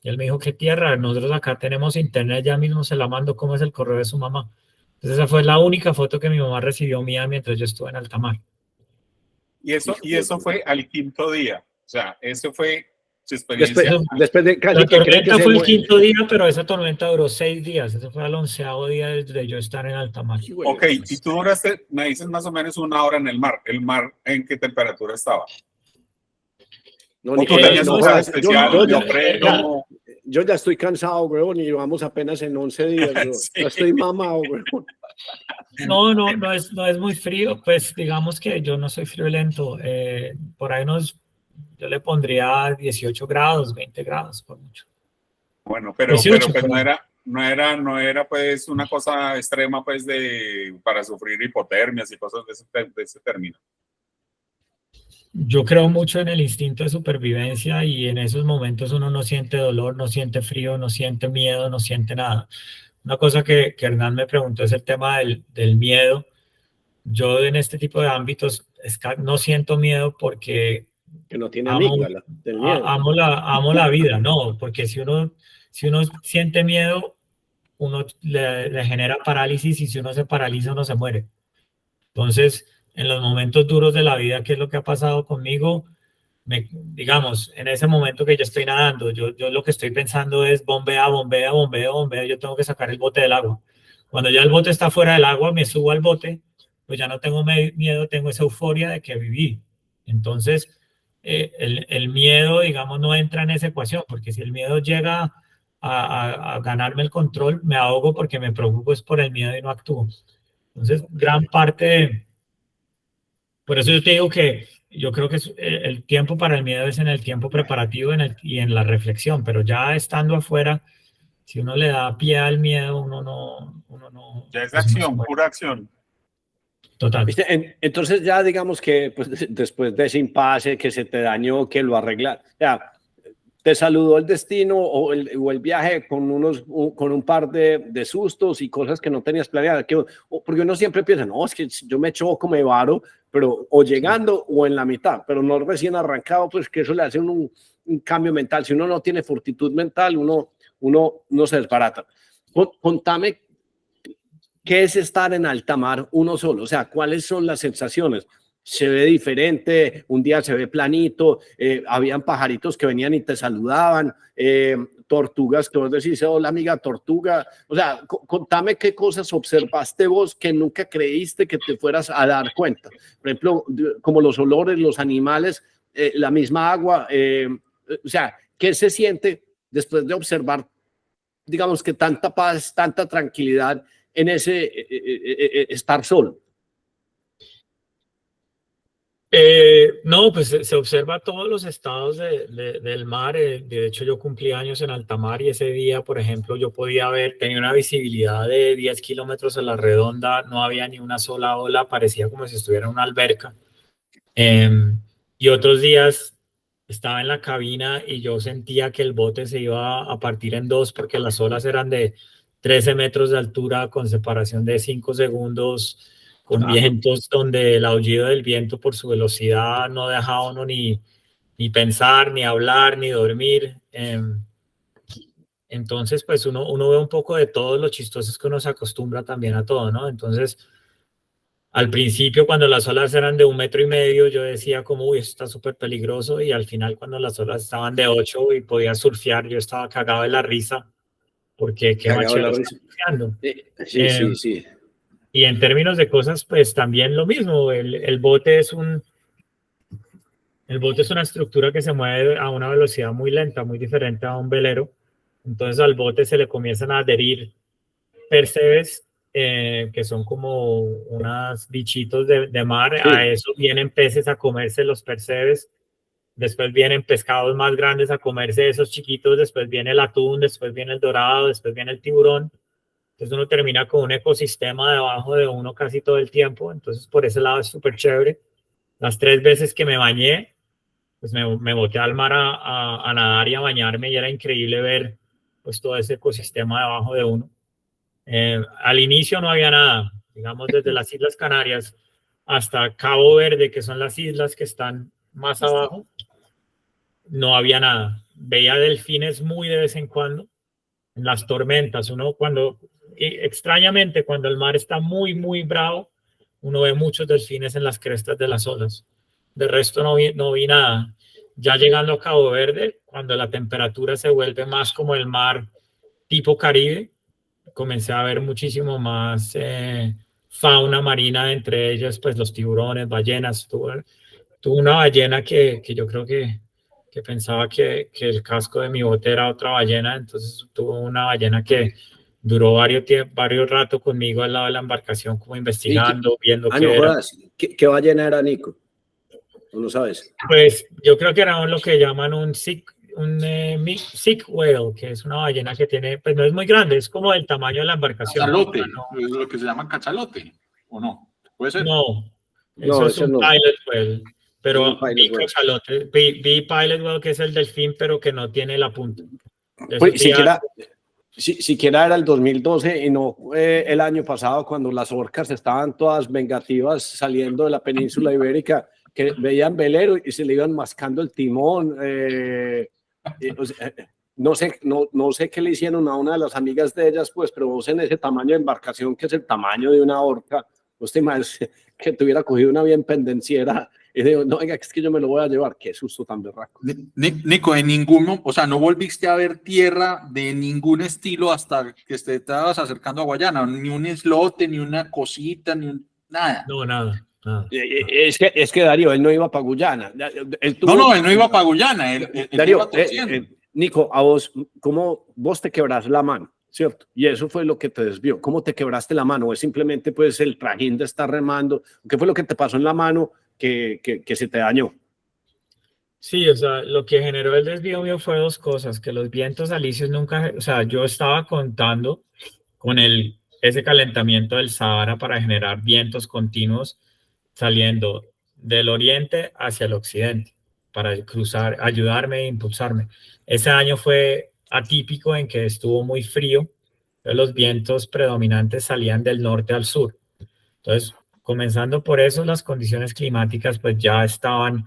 Y él me dijo, ¿qué tierra? Nosotros acá tenemos internet, ya mismo se la mando, ¿cómo es el correo de su mamá? Entonces esa fue la única foto que mi mamá recibió mía mientras yo estuve en alta mar. Y eso fue al 5.º día. O sea, eso fue su experiencia. Después de casi la que creen que tormenta fue el se 5.º día, pero esa tormenta duró 6 días. Ese fue el 11º día de yo estar en alta mar. Ok, y tú duraste, me dices más o menos 1 hora en el mar. ¿El mar en qué temperatura estaba? No, ¿O tú tenías un mensaje especial? Yo ya estoy cansado, weón, y vamos apenas en 11 días. Sí. Ya estoy mamado, weón. No es muy frío, pues digamos que yo no soy friolento. Por ahí yo le pondría 18 grados, 20 grados por mucho. Bueno, pero 18, pues no era pues una cosa extrema pues para sufrir hipotermias y cosas de ese término. Yo creo mucho en el instinto de supervivencia y en esos momentos uno no siente dolor, no siente frío, no siente miedo, no siente nada. Una cosa que Hernán me preguntó es el tema del miedo. Yo en este tipo de ámbitos no siento miedo porque que no tiene amígdala del miedo. Amo la vida, no, porque si uno siente miedo, uno le genera parálisis y si uno se paraliza, uno se muere. Entonces, en los momentos duros de la vida, ¿qué es lo que ha pasado conmigo? Digamos, en ese momento que yo estoy nadando, yo lo que estoy pensando es bombea, yo tengo que sacar el bote del agua. Cuando ya el bote está fuera del agua, me subo al bote, pues ya no tengo miedo, tengo esa euforia de que viví. Entonces, el miedo, digamos, no entra en esa ecuación, porque si el miedo llega a ganarme el control, me ahogo porque me preocupo es por el miedo y no actúo. Entonces, gran parte por eso yo te digo que yo creo que el tiempo para el miedo es en el tiempo preparativo y en la reflexión, pero ya estando afuera, si uno le da pie al miedo, uno no. Ya es acción, pura acción. Total. Entonces ya digamos que pues, después de ese impasse que se te dañó, que lo arregla, ya te saludó el destino o el viaje con un par de sustos y cosas que no tenías planeadas, porque uno siempre piensa, no, es que yo me choco, me varo, pero o llegando o en la mitad, pero no recién arrancado, pues que eso le hace un cambio mental. Si uno no tiene fortitud mental, uno no se desbarata. Contame qué es estar en alta mar uno solo, o sea, cuáles son las sensaciones. Se ve diferente, un día se ve planito, habían pajaritos que venían y te saludaban, tortugas que vos decís, hola amiga tortuga, o sea, contame qué cosas observaste vos que nunca creíste que te fueras a dar cuenta, por ejemplo, como los olores, los animales, la misma agua, o sea, ¿qué se siente después de observar, digamos que tanta paz, tanta tranquilidad en ese estar solo? No, pues se observa todos los estados del mar. De hecho, yo cumplí años en alta mar y ese día, por ejemplo, yo tenía una visibilidad de 10 kilómetros a la redonda, no había ni una sola ola, parecía como si estuviera en una alberca. Y otros días estaba en la cabina y yo sentía que el bote se iba a partir en dos porque las olas eran de 13 metros de altura con separación de 5 segundos, con vientos donde el aullido del viento por su velocidad no dejaba a uno ni pensar, ni hablar, ni dormir. Entonces, pues uno ve un poco de todo, lo chistoso es que uno se acostumbra también a todo, ¿no? Entonces, al principio, cuando las olas eran de 1,5 metros, yo decía como, uy, esto está súper peligroso, y al final, cuando las olas estaban de 8 y podía surfear, yo estaba cagado de la risa, porque qué machero está surfeando. Sí. Y en términos de cosas, pues también lo mismo, el bote es una estructura que se mueve a una velocidad muy lenta, muy diferente a un velero. Entonces al bote se le comienzan a adherir percebes, que son como unos bichitos de mar. Sí. A eso vienen peces a comerse los percebes. Después vienen pescados más grandes a comerse esos chiquitos. Después viene el atún, después viene el dorado, después viene el tiburón. Entonces uno termina con un ecosistema debajo de uno casi todo el tiempo. Entonces por ese lado es súper chévere. Las 3 veces que me bañé, pues me boté al mar a nadar y a bañarme y era increíble ver pues todo ese ecosistema debajo de uno. Al inicio no había nada, digamos desde las Islas Canarias hasta Cabo Verde, que son las islas que están más abajo, no había nada. Veía delfines muy de vez en cuando, en las tormentas. Uno extrañamente, cuando el mar está muy, muy bravo, uno ve muchos delfines en las crestas de las olas. De resto no vi nada. Ya llegando a Cabo Verde, cuando la temperatura se vuelve más como el mar tipo Caribe, comencé a ver muchísimo más fauna marina, entre ellas pues los tiburones, ballenas. Tuve una ballena que yo creo que pensaba que el casco de mi bote era otra ballena, entonces tuve una ballena que duró varios rato conmigo al lado de la embarcación, como investigando, viendo qué no era. jodas. ¿Qué ballena era, Nico? ¿Tú lo sabes? Pues yo creo que era lo que llaman un sick whale, que es una ballena que tiene, pues no es muy grande, es como del tamaño de la embarcación. Cachalote, ¿no? es lo que se llama cachalote, ¿o no? ¿Puede ser? No, eso es un pilot whale, pero vi cachalote, vi pilot whale, que es el delfín, pero que no tiene la punta. Pues, siquiera era el 2012 y no el año pasado, cuando las orcas estaban todas vengativas saliendo de la península ibérica, que veían velero y se le iban mascando el timón. No sé qué le hicieron a una de las amigas de ellas, pues, pero vos en ese tamaño de embarcación, que es el tamaño de una orca, vos te imaginas que tuviera cogido una bien pendenciera y digo, no, venga, es que yo me lo voy a llevar. Qué susto tan berraco. Nico, en ninguno, o sea, no volviste a ver tierra de ningún estilo hasta que te estabas acercando a Guayana, ni un islote, ni una cosita, nada. No, nada. Es que Darío, él no iba para Guyana. Él no iba para Guyana. Darío, Nico, a vos, ¿cómo vos te quebras la mano? ¿Cierto? Y eso fue lo que te desvió. ¿Cómo te quebraste la mano? ¿O es simplemente pues el trajín de estar remando? ¿Qué fue lo que te pasó en la mano que se te dañó? Sí, o sea, lo que generó el desvío mío fue dos cosas, que los vientos alisios nunca, o sea, yo estaba contando con ese calentamiento del Sahara para generar vientos continuos saliendo del oriente hacia el occidente, para cruzar, ayudarme e impulsarme. Ese año fue atípico en que estuvo muy frío, los vientos predominantes salían del norte al sur. Entonces, comenzando por eso, las condiciones climáticas pues ya estaban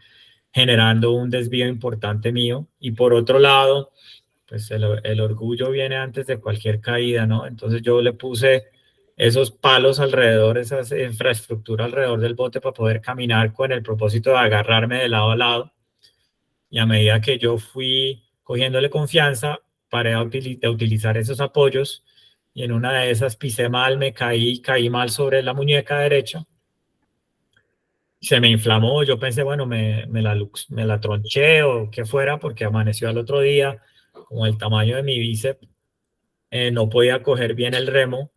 generando un desvío importante mío. Y por otro lado, pues el orgullo viene antes de cualquier caída, ¿no? Entonces yo le puse esos palos alrededor, esa infraestructura alrededor del bote para poder caminar con el propósito de agarrarme de lado a lado. Y a medida que yo fui cogiéndole confianza, paré a utilizar esos apoyos y en una de esas pisé mal, caí mal sobre la muñeca derecha. Se me inflamó, yo pensé, bueno, me la tronché o qué fuera, porque amaneció al otro día, como el tamaño de mi bíceps, no podía coger bien el remo,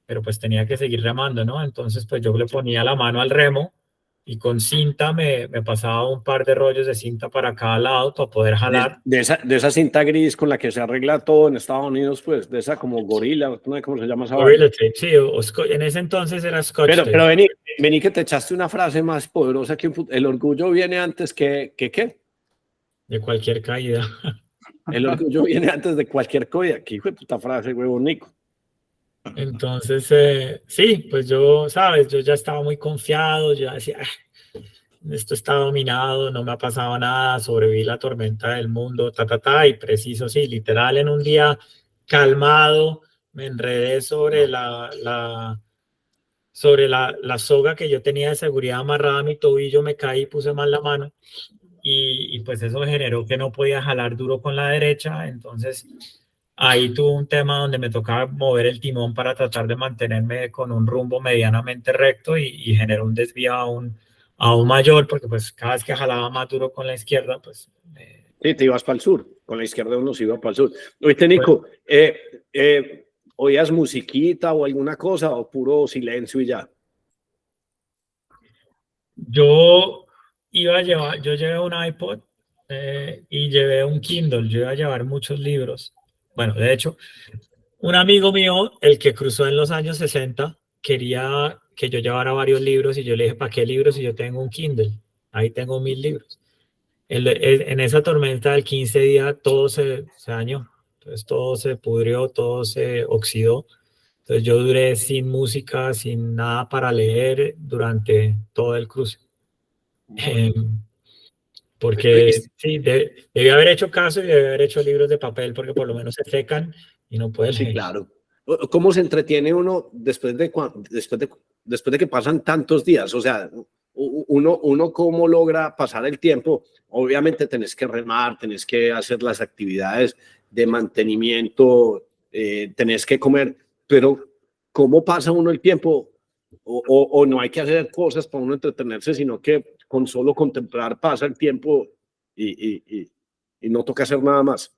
pero pues tenía que seguir remando, ¿no? Entonces pues yo le ponía la mano al remo y con cinta me pasaba un par de rollos de cinta para cada lado para poder jalar. De esa cinta gris con la que se arregla todo en Estados Unidos, pues, de esa como gorila, ¿no? ¿Cómo se llama esa? Gorilla tape, sí, en ese entonces era Scotch tape. Pero vení que te echaste una frase más poderosa que el orgullo viene antes que ¿qué? De cualquier caída. El orgullo viene antes de cualquier caída. Qué hijo de puta frase, huevón, Nico. Entonces, sí, pues yo, sabes, yo ya estaba muy confiado, yo decía, esto está dominado, no me ha pasado nada, sobreviví la tormenta del mundo, y preciso, sí, literal, en un día calmado, me enredé sobre la soga que yo tenía de seguridad amarrada a mi tobillo, me caí, puse mal la mano y pues eso generó que no podía jalar duro con la derecha, entonces ahí tuve un tema donde me tocaba mover el timón para tratar de mantenerme con un rumbo medianamente recto y generó un desvío aún mayor, porque pues cada vez que jalaba más duro con la izquierda, pues... Sí, te ibas para el sur, con la izquierda uno se iba para el sur. Oíste, Nico, ¿oías musiquita o alguna cosa o puro silencio y ya? Yo llevé un iPod y llevé un Kindle, yo iba a llevar muchos libros. Bueno, de hecho, un amigo mío, el que cruzó en los años 60, quería que yo llevara varios libros y yo le dije, ¿para qué libros si yo tengo un Kindle? Ahí tengo 1000 libros. En esa tormenta del 15 días todo se dañó. Entonces todo se pudrió, todo se oxidó. Entonces yo duré sin música, sin nada para leer durante todo el cruce. Porque sí, debí haber hecho caso y debí haber hecho libros de papel porque por lo menos se secan y no puedes Sí, leer. claro. ¿Cómo se entretiene uno después de que pasan tantos días? O sea, uno cómo logra pasar el tiempo. Obviamente tenés que remar, tenés que hacer las actividades de mantenimiento, tenés que comer, pero ¿cómo pasa uno el tiempo? O no hay que hacer cosas para uno entretenerse, sino que con solo contemplar pasa el tiempo y no toca hacer nada más.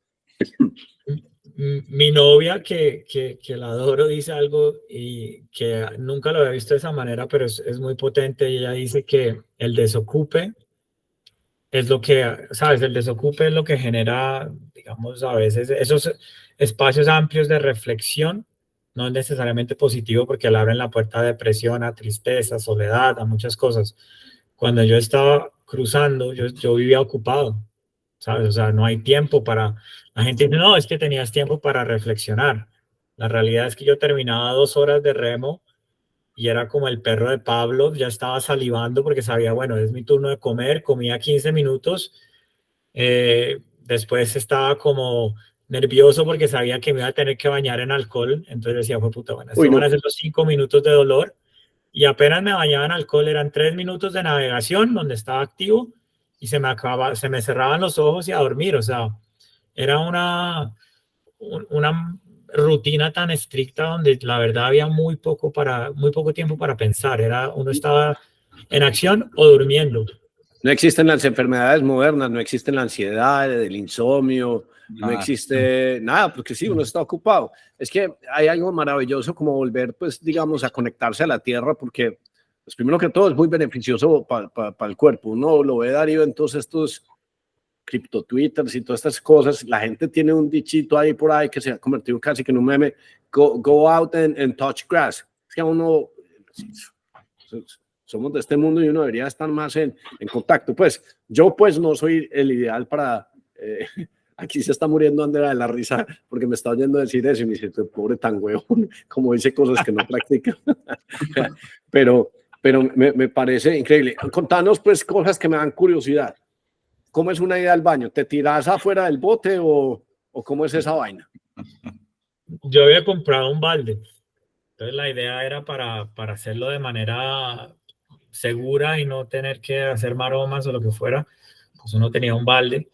Mi novia, que la adoro, dice algo y que nunca lo había visto de esa manera, pero es muy potente. Y ella dice que el desocupe es lo que, ¿sabes? El desocupe es lo que genera, digamos, a veces esos espacios amplios de reflexión. No es necesariamente positivo porque le abren la puerta a depresión, a tristeza, a soledad, a muchas cosas. Cuando yo estaba cruzando, yo vivía ocupado, ¿sabes? O sea, no hay tiempo para... La gente dice, no, es que tenías tiempo para reflexionar. La realidad es que yo terminaba 2 horas de remo y era como el perro de Pablo, ya estaba salivando porque sabía, bueno, es mi turno de comer, comía 15 minutos, después estaba como nervioso porque sabía que me iba a tener que bañar en alcohol, entonces decía, fue puta, bueno, esto van a ser los 5 minutos de dolor, y apenas me bañaba en alcohol, eran 3 minutos de navegación donde estaba activo, y se me cerraban los ojos y a dormir, o sea, era una rutina tan estricta donde la verdad había muy poco tiempo para pensar. Uno estaba en acción o durmiendo. No existen las enfermedades modernas, no existe la ansiedad, el insomnio, no existe nada, porque sí, uno está ocupado. Es que hay algo maravilloso como volver, pues, digamos, a conectarse a la tierra, porque, pues, primero que todo, es muy beneficioso para el cuerpo. Uno lo ve, Darío, en todos estos cripto twitters y todas estas cosas. La gente tiene un dichito ahí por ahí que se ha convertido casi que en un meme: go out and touch grass. Es que uno... somos de este mundo y uno debería estar más en contacto. Pues yo pues no soy el ideal para... aquí se está muriendo Andrea de la risa porque me está oyendo decir eso y me dice, pobre tan huevón, como dice cosas que no practica. pero me parece increíble. Contanos pues cosas que me dan curiosidad. ¿Cómo es una ida al baño? ¿Te tiras afuera del bote o cómo es esa vaina? Yo había comprado un balde. Entonces la idea era para hacerlo de manera segura y no tener que hacer maromas o lo que fuera. Pues uno tenía un balde.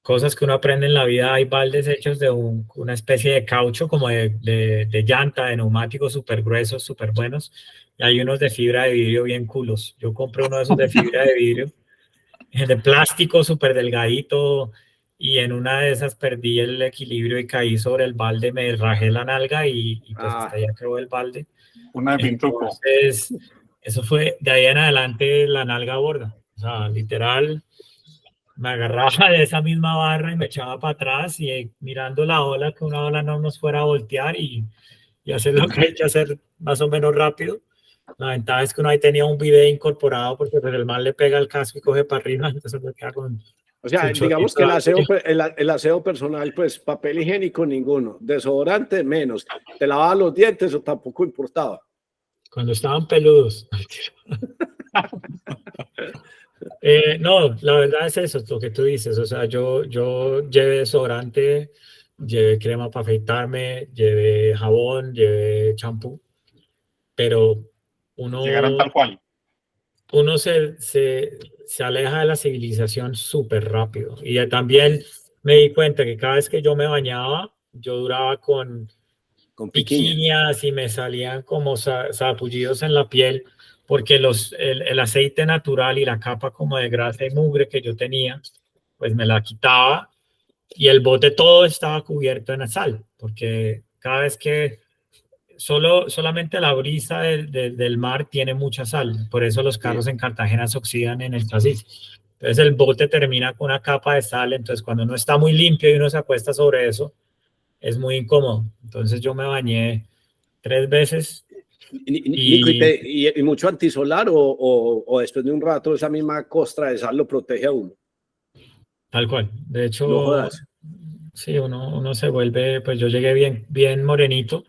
Cosas que uno aprende en la vida, hay baldes hechos de una especie de caucho, como de llanta, de neumáticos súper gruesos, súper buenos. Y hay unos de fibra de vidrio bien culos. Yo compré uno de esos de fibra de vidrio, de plástico súper delgadito, y en una de esas perdí el equilibrio y caí sobre el balde, me rajé la nalga y pues hasta allá quedó el balde. Una de Pintuco. Entonces, eso fue de ahí en adelante la nalga gorda. O sea, literal, me agarraba de esa misma barra y me echaba para atrás y mirando la ola, que una ola no nos fuera a voltear y hacer lo que hay que hacer más o menos rápido. La ventaja es que uno ahí tenía un video incorporado porque pues, el man le pega el casco y coge para arriba, entonces me queda con... O sea, digamos que el aseo personal, pues papel higiénico ninguno, desodorante menos, te lavaba los dientes o tampoco importaba. Cuando estaban peludos. No, la verdad es eso, es lo que tú dices. O sea, yo llevé desodorante, llevé crema para afeitarme, llevé jabón, llevé champú, pero Llegaron tal cual. Uno se aleja de la civilización súper rápido. Y también me di cuenta que cada vez que yo me bañaba, yo duraba con piquiñas y me salían como sarpullidos en la piel, porque el aceite natural y la capa como de grasa y mugre que yo tenía, pues me la quitaba y el bote todo estaba cubierto en sal, porque cada vez que solamente la brisa del mar tiene mucha sal, por eso los carros en Cartagena se oxidan en el chasis. Entonces el bote termina con una capa de sal, entonces cuando uno está muy limpio y uno se acuesta sobre eso, es muy incómodo. Entonces yo me bañé 3 veces. ¿Y mucho antisolar o después de un rato esa misma costra de sal lo protege a uno? Tal cual. De hecho, No jodas. Sí, uno se vuelve, pues yo llegué bien morenito.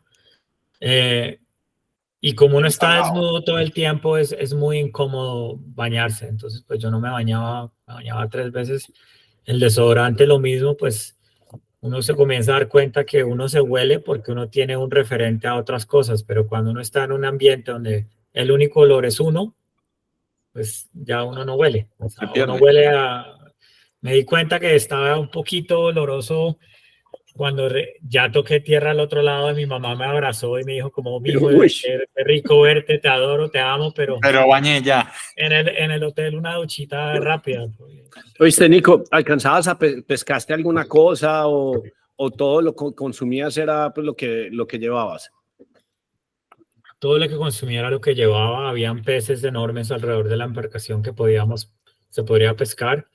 Y como uno Bien está salado. desnudo todo el tiempo, es muy incómodo bañarse. Entonces, pues yo no me bañaba 3 veces. El desodorante lo mismo, pues uno se comienza a dar cuenta que uno se huele porque uno tiene un referente a otras cosas, pero cuando uno está en un ambiente donde el único olor es uno, pues ya uno no huele. O Se sea, uno pierde. huele a... Me di cuenta que estaba un poquito oloroso cuando ya toqué tierra al otro lado, mi mamá me abrazó y me dijo como, mijo, Uy. qué rico verte, te adoro, te amo, pero Pero bañé ya. en el hotel una duchita rápida. Oíste, Nico, ¿alcanzabas a pescaste alguna cosa o todo lo que consumías era pues, lo que llevabas? Todo lo que consumía era lo que llevaba, habían peces enormes alrededor de la embarcación que se podría pescar.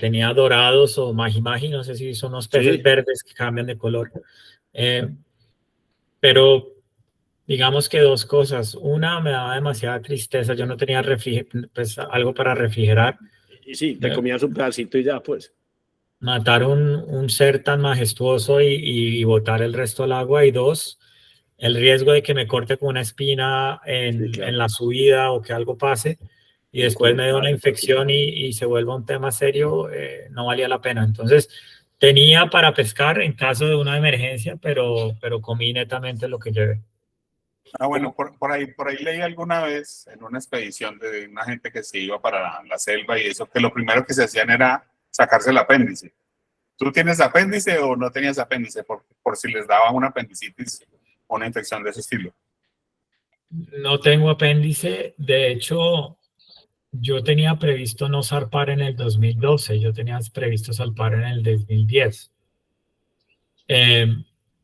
Tenía dorados o maji-maji, no sé si son unos peces Sí. verdes que cambian de color. Pero digamos que dos cosas. Una, me daba demasiada tristeza. Yo no tenía pues, algo para refrigerar. Y sí, te Eh, comías un pedacito y ya, pues. Matar un ser tan majestuoso y botar el resto al agua. Y dos, el riesgo de que me corte con una espina Sí, claro. en la subida o que algo pase y después me dé una infección Sí. y se vuelva un tema serio, no valía la pena. Entonces, tenía para pescar en caso de una emergencia, pero comí netamente lo que llevé. Ah, bueno, por ahí leí alguna vez en una expedición de una gente que se iba para la selva y eso, que lo primero que se hacían era sacarse el apéndice. ¿Tú tienes apéndice o no tenías apéndice por si les daba una apendicitis o una infección de ese estilo? No tengo apéndice. De hecho, yo tenía previsto no zarpar en el 2012. Yo tenía previsto zarpar en el 2010.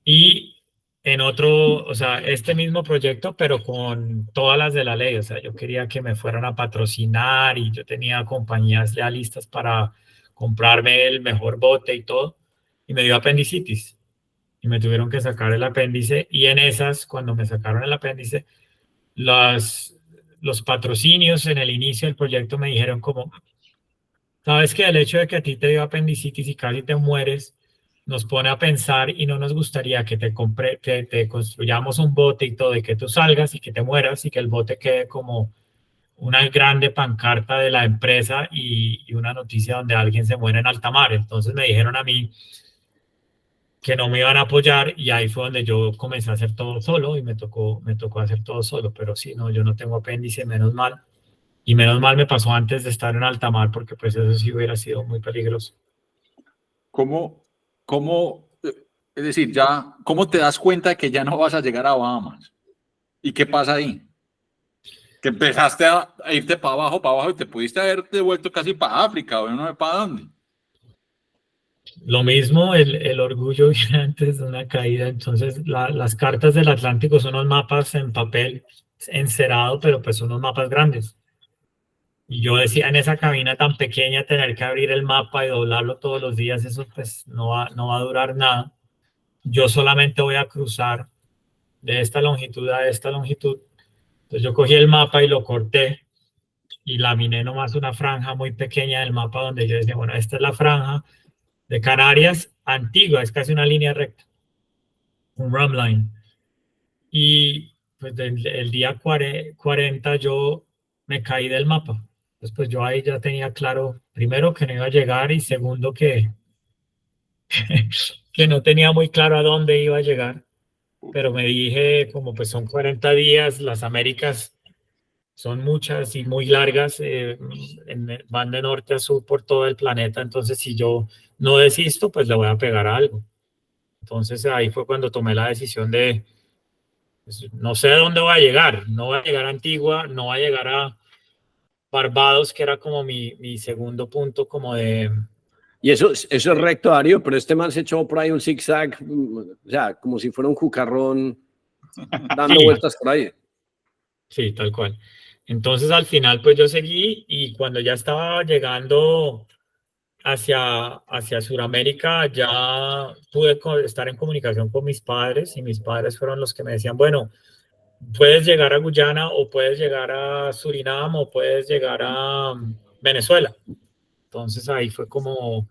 Y en otro, o sea, este mismo proyecto, pero con todas las de la ley. O sea, yo quería que me fueran a patrocinar y yo tenía compañías ya listas para comprarme el mejor bote y todo. Y me dio apendicitis. Y me tuvieron que sacar el apéndice. Y en esas, cuando me sacaron el apéndice, los patrocinios en el inicio del proyecto me dijeron como, sabes que el hecho de que a ti te dio apendicitis y casi te mueres, nos pone a pensar y no nos gustaría que te construyamos un bote y todo, y que tú salgas y que te mueras y que el bote quede como una grande pancarta de la empresa y una noticia donde alguien se muere en alta mar. Entonces me dijeron a mí que no me iban a apoyar y ahí fue donde yo comencé a hacer todo solo y me tocó hacer todo solo, pero sí, no, yo no tengo apéndice, menos mal. Y menos mal me pasó antes de estar en alta mar porque pues eso sí hubiera sido muy peligroso. ¿Cómo, es decir, ya, cómo te das cuenta de que ya no vas a llegar a Bahamas? ¿Y qué pasa ahí? Que empezaste a irte para abajo y te pudiste haber devuelto casi para África o no sé para dónde. Lo mismo, el orgullo viene antes de una caída. Entonces, las cartas del Atlántico son unos mapas en papel encerado, pero pues son unos mapas grandes. Y yo decía, en esa cabina tan pequeña, tener que abrir el mapa y doblarlo todos los días, eso pues no va a durar nada. Yo solamente voy a cruzar de esta longitud a esta longitud. Entonces yo cogí el mapa y lo corté y laminé nomás una franja muy pequeña del mapa donde yo decía, bueno, esta es la franja de Canarias antigua, es casi una línea recta, un rum line. Y pues el día 40 yo me caí del mapa. Después yo ahí ya tenía claro, primero que no iba a llegar y segundo que no tenía muy claro a dónde iba a llegar. Pero me dije, como pues son 40 días, las Américas son muchas y muy largas, van de norte a sur por todo el planeta, entonces si yo no desisto, pues le voy a pegar a algo. Entonces ahí fue cuando tomé la decisión de, pues, no sé dónde voy a llegar, no voy a llegar a Antigua, no voy a llegar a Barbados, que era como mi segundo punto como de... Y eso es recto, Darío, pero este man se echó por ahí un zigzag, o sea, como si fuera un cucarrón dando Sí, vueltas por ahí. sí, tal cual. Entonces al final pues yo seguí y cuando ya estaba llegando hacia Sudamérica, ya pude estar en comunicación con mis padres y mis padres fueron los que me decían, bueno, puedes llegar a Guyana o puedes llegar a Surinam o puedes llegar a Venezuela. Entonces ahí fue como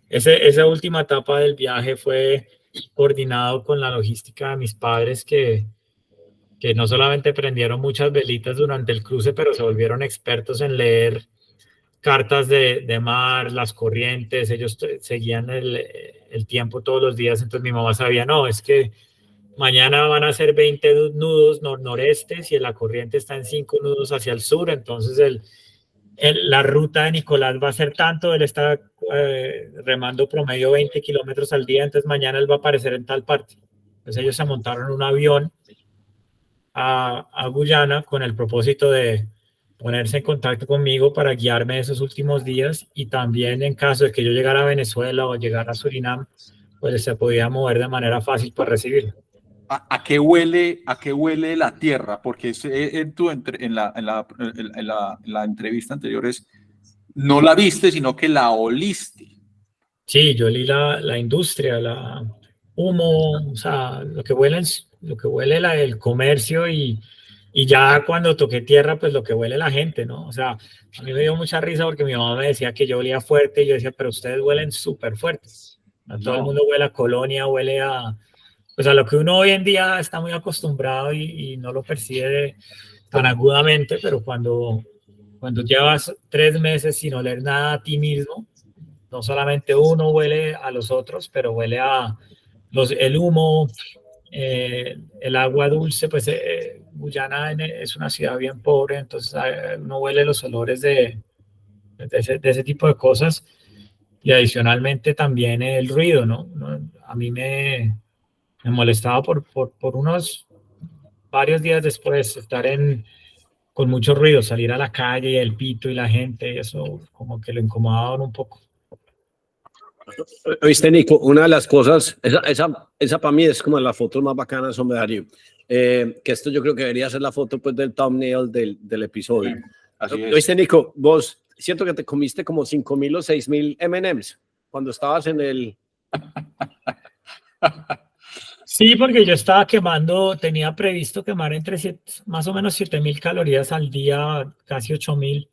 esa última etapa del viaje fue coordinado con la logística de mis padres que no solamente prendieron muchas velitas durante el cruce, pero se volvieron expertos en leer cartas de mar, las corrientes, ellos seguían el tiempo todos los días, entonces mi mamá sabía, no, es que mañana van a ser 20 nudos norestes y la corriente está en 5 nudos hacia el sur, entonces la ruta de Nicolás va a ser tanto, él está remando promedio 20 kilómetros al día, entonces mañana él va a aparecer en tal parte. Entonces ellos se montaron en un avión a Guyana con el propósito de ponerse en contacto conmigo para guiarme esos últimos días y también en caso de que yo llegara a Venezuela o llegara a Surinam, pues se podía mover de manera fácil para recibirlo. ¿A qué huele la tierra? Porque en la entrevista anterior no la viste, sino que la oliste. Sí, yo olí la industria, la humo, o sea, lo que huele el comercio y ya cuando toqué tierra, pues lo que huele la gente, ¿no? O sea, a mí me dio mucha risa porque mi mamá me decía que yo olía fuerte y yo decía, pero ustedes huelen súper fuertes. No. Todo el mundo huele a colonia, huele a lo que uno hoy en día está muy acostumbrado y no lo percibe tan agudamente, pero cuando llevas 3 meses sin oler nada a ti mismo, no solamente uno huele a los otros, pero huele a el humo, el agua dulce, pues Guyana es una ciudad bien pobre, entonces uno huele los olores de ese tipo de cosas y adicionalmente también el ruido, ¿no? A mí me molestaba por unos varios días después estar con mucho ruido, salir a la calle y el pito y la gente, y eso como que lo incomodaban un poco. Oíste, Nico, una de las cosas, esa para mí es como la foto más bacana, hombre, Darío. Que esto yo creo que debería ser la foto pues, del thumbnail del episodio. Así es. Oíste, Nico, vos siento que te comiste como 5.000 o 6.000 M&M's cuando estabas en el... Sí, porque yo tenía previsto quemar más o menos 7.000 calorías al día, casi 8.000.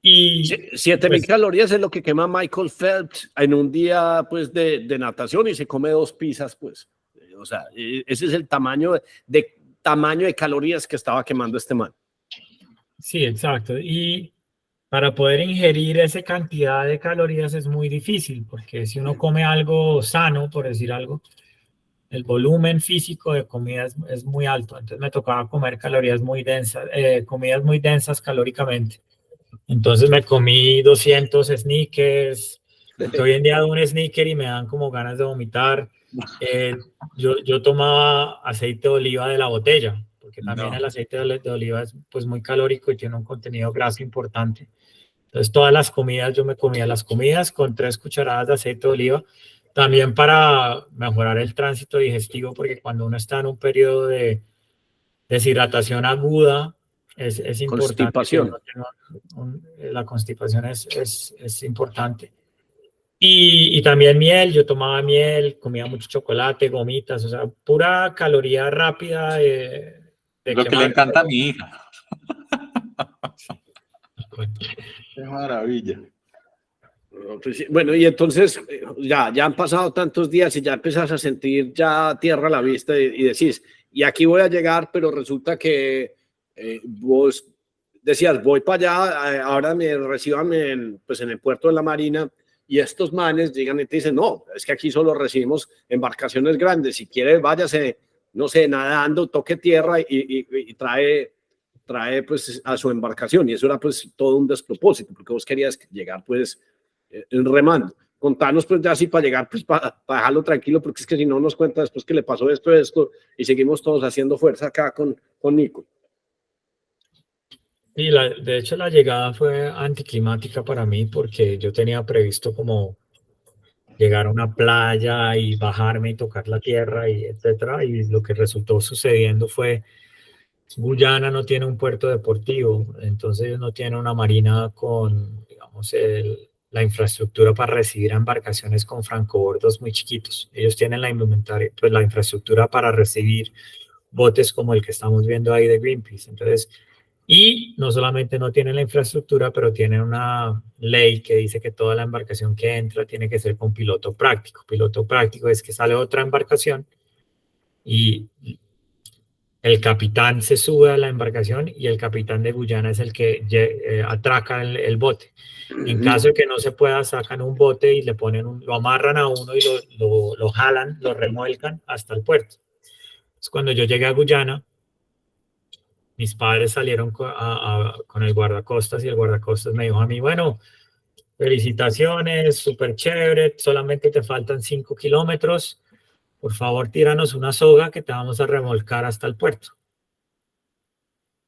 Y 7.000 pues, calorías es lo que quema Michael Phelps en un día pues de natación y se come 2 pizzas, pues. O sea, ese es el tamaño de calorías que estaba quemando este man. Sí, exacto. Y para poder ingerir esa cantidad de calorías es muy difícil, porque si uno come algo sano, por decir algo, el volumen físico de comida es muy alto. Entonces me tocaba comer calorías muy densas, comidas muy densas calóricamente. Entonces me comí 200 sneakers. Hoy en día hago un sneaker y me dan como ganas de vomitar. Yo tomaba aceite de oliva de la botella, porque también el aceite de oliva es pues muy calórico y tiene un contenido graso importante. Entonces todas las comidas, yo me comía las comidas con 3 cucharadas de aceite de oliva, también para mejorar el tránsito digestivo, porque cuando uno está en un periodo de deshidratación aguda, es importante. Constipación. La constipación es importante. Y también miel, yo tomaba miel, comía mucho chocolate, gomitas, o sea, pura caloría rápida. Lo que le encanta a mi hija. Qué maravilla. Bueno, y entonces ya han pasado tantos días y ya empezás a sentir ya tierra a la vista y decís, y aquí voy a llegar, pero resulta que vos decías, voy para allá, ahora me reciban en el puerto de la Marina y estos manes llegan y te dicen, no, es que aquí solo recibimos embarcaciones grandes, si quiere váyase, no sé, nadando, toque tierra y trae pues a su embarcación y eso era pues todo un despropósito porque vos querías llegar pues remando. Contanos pues ya así para llegar pues para dejarlo tranquilo porque es que si no nos cuenta después que le pasó esto y seguimos todos haciendo fuerza acá con Nico. Sí, de hecho la llegada fue anticlimática para mí porque yo tenía previsto como llegar a una playa y bajarme y tocar la tierra y etcétera, y lo que resultó sucediendo fue Guyana no tiene un puerto deportivo, entonces no tiene una marina con, digamos, la infraestructura para recibir embarcaciones con francobordos muy chiquitos. Ellos tienen la indumentaria, pues la infraestructura para recibir botes como el que estamos viendo ahí de Greenpeace. Entonces, Y no solamente no tienen la infraestructura, pero tienen una ley que dice que toda la embarcación que entra tiene que ser con piloto práctico. Piloto práctico es que sale otra embarcación y el capitán se sube a la embarcación y el capitán de Guyana es el que atraca el bote. En caso de que no se pueda, sacan un bote y le ponen lo amarran a uno y lo jalan, lo remuelcan hasta el puerto. Entonces, cuando yo llegué a Guyana, mis padres salieron con el guardacostas y el guardacostas me dijo a mí, bueno, felicitaciones, súper chévere, solamente te faltan 5 kilómetros, por favor tíranos una soga que te vamos a remolcar hasta el puerto.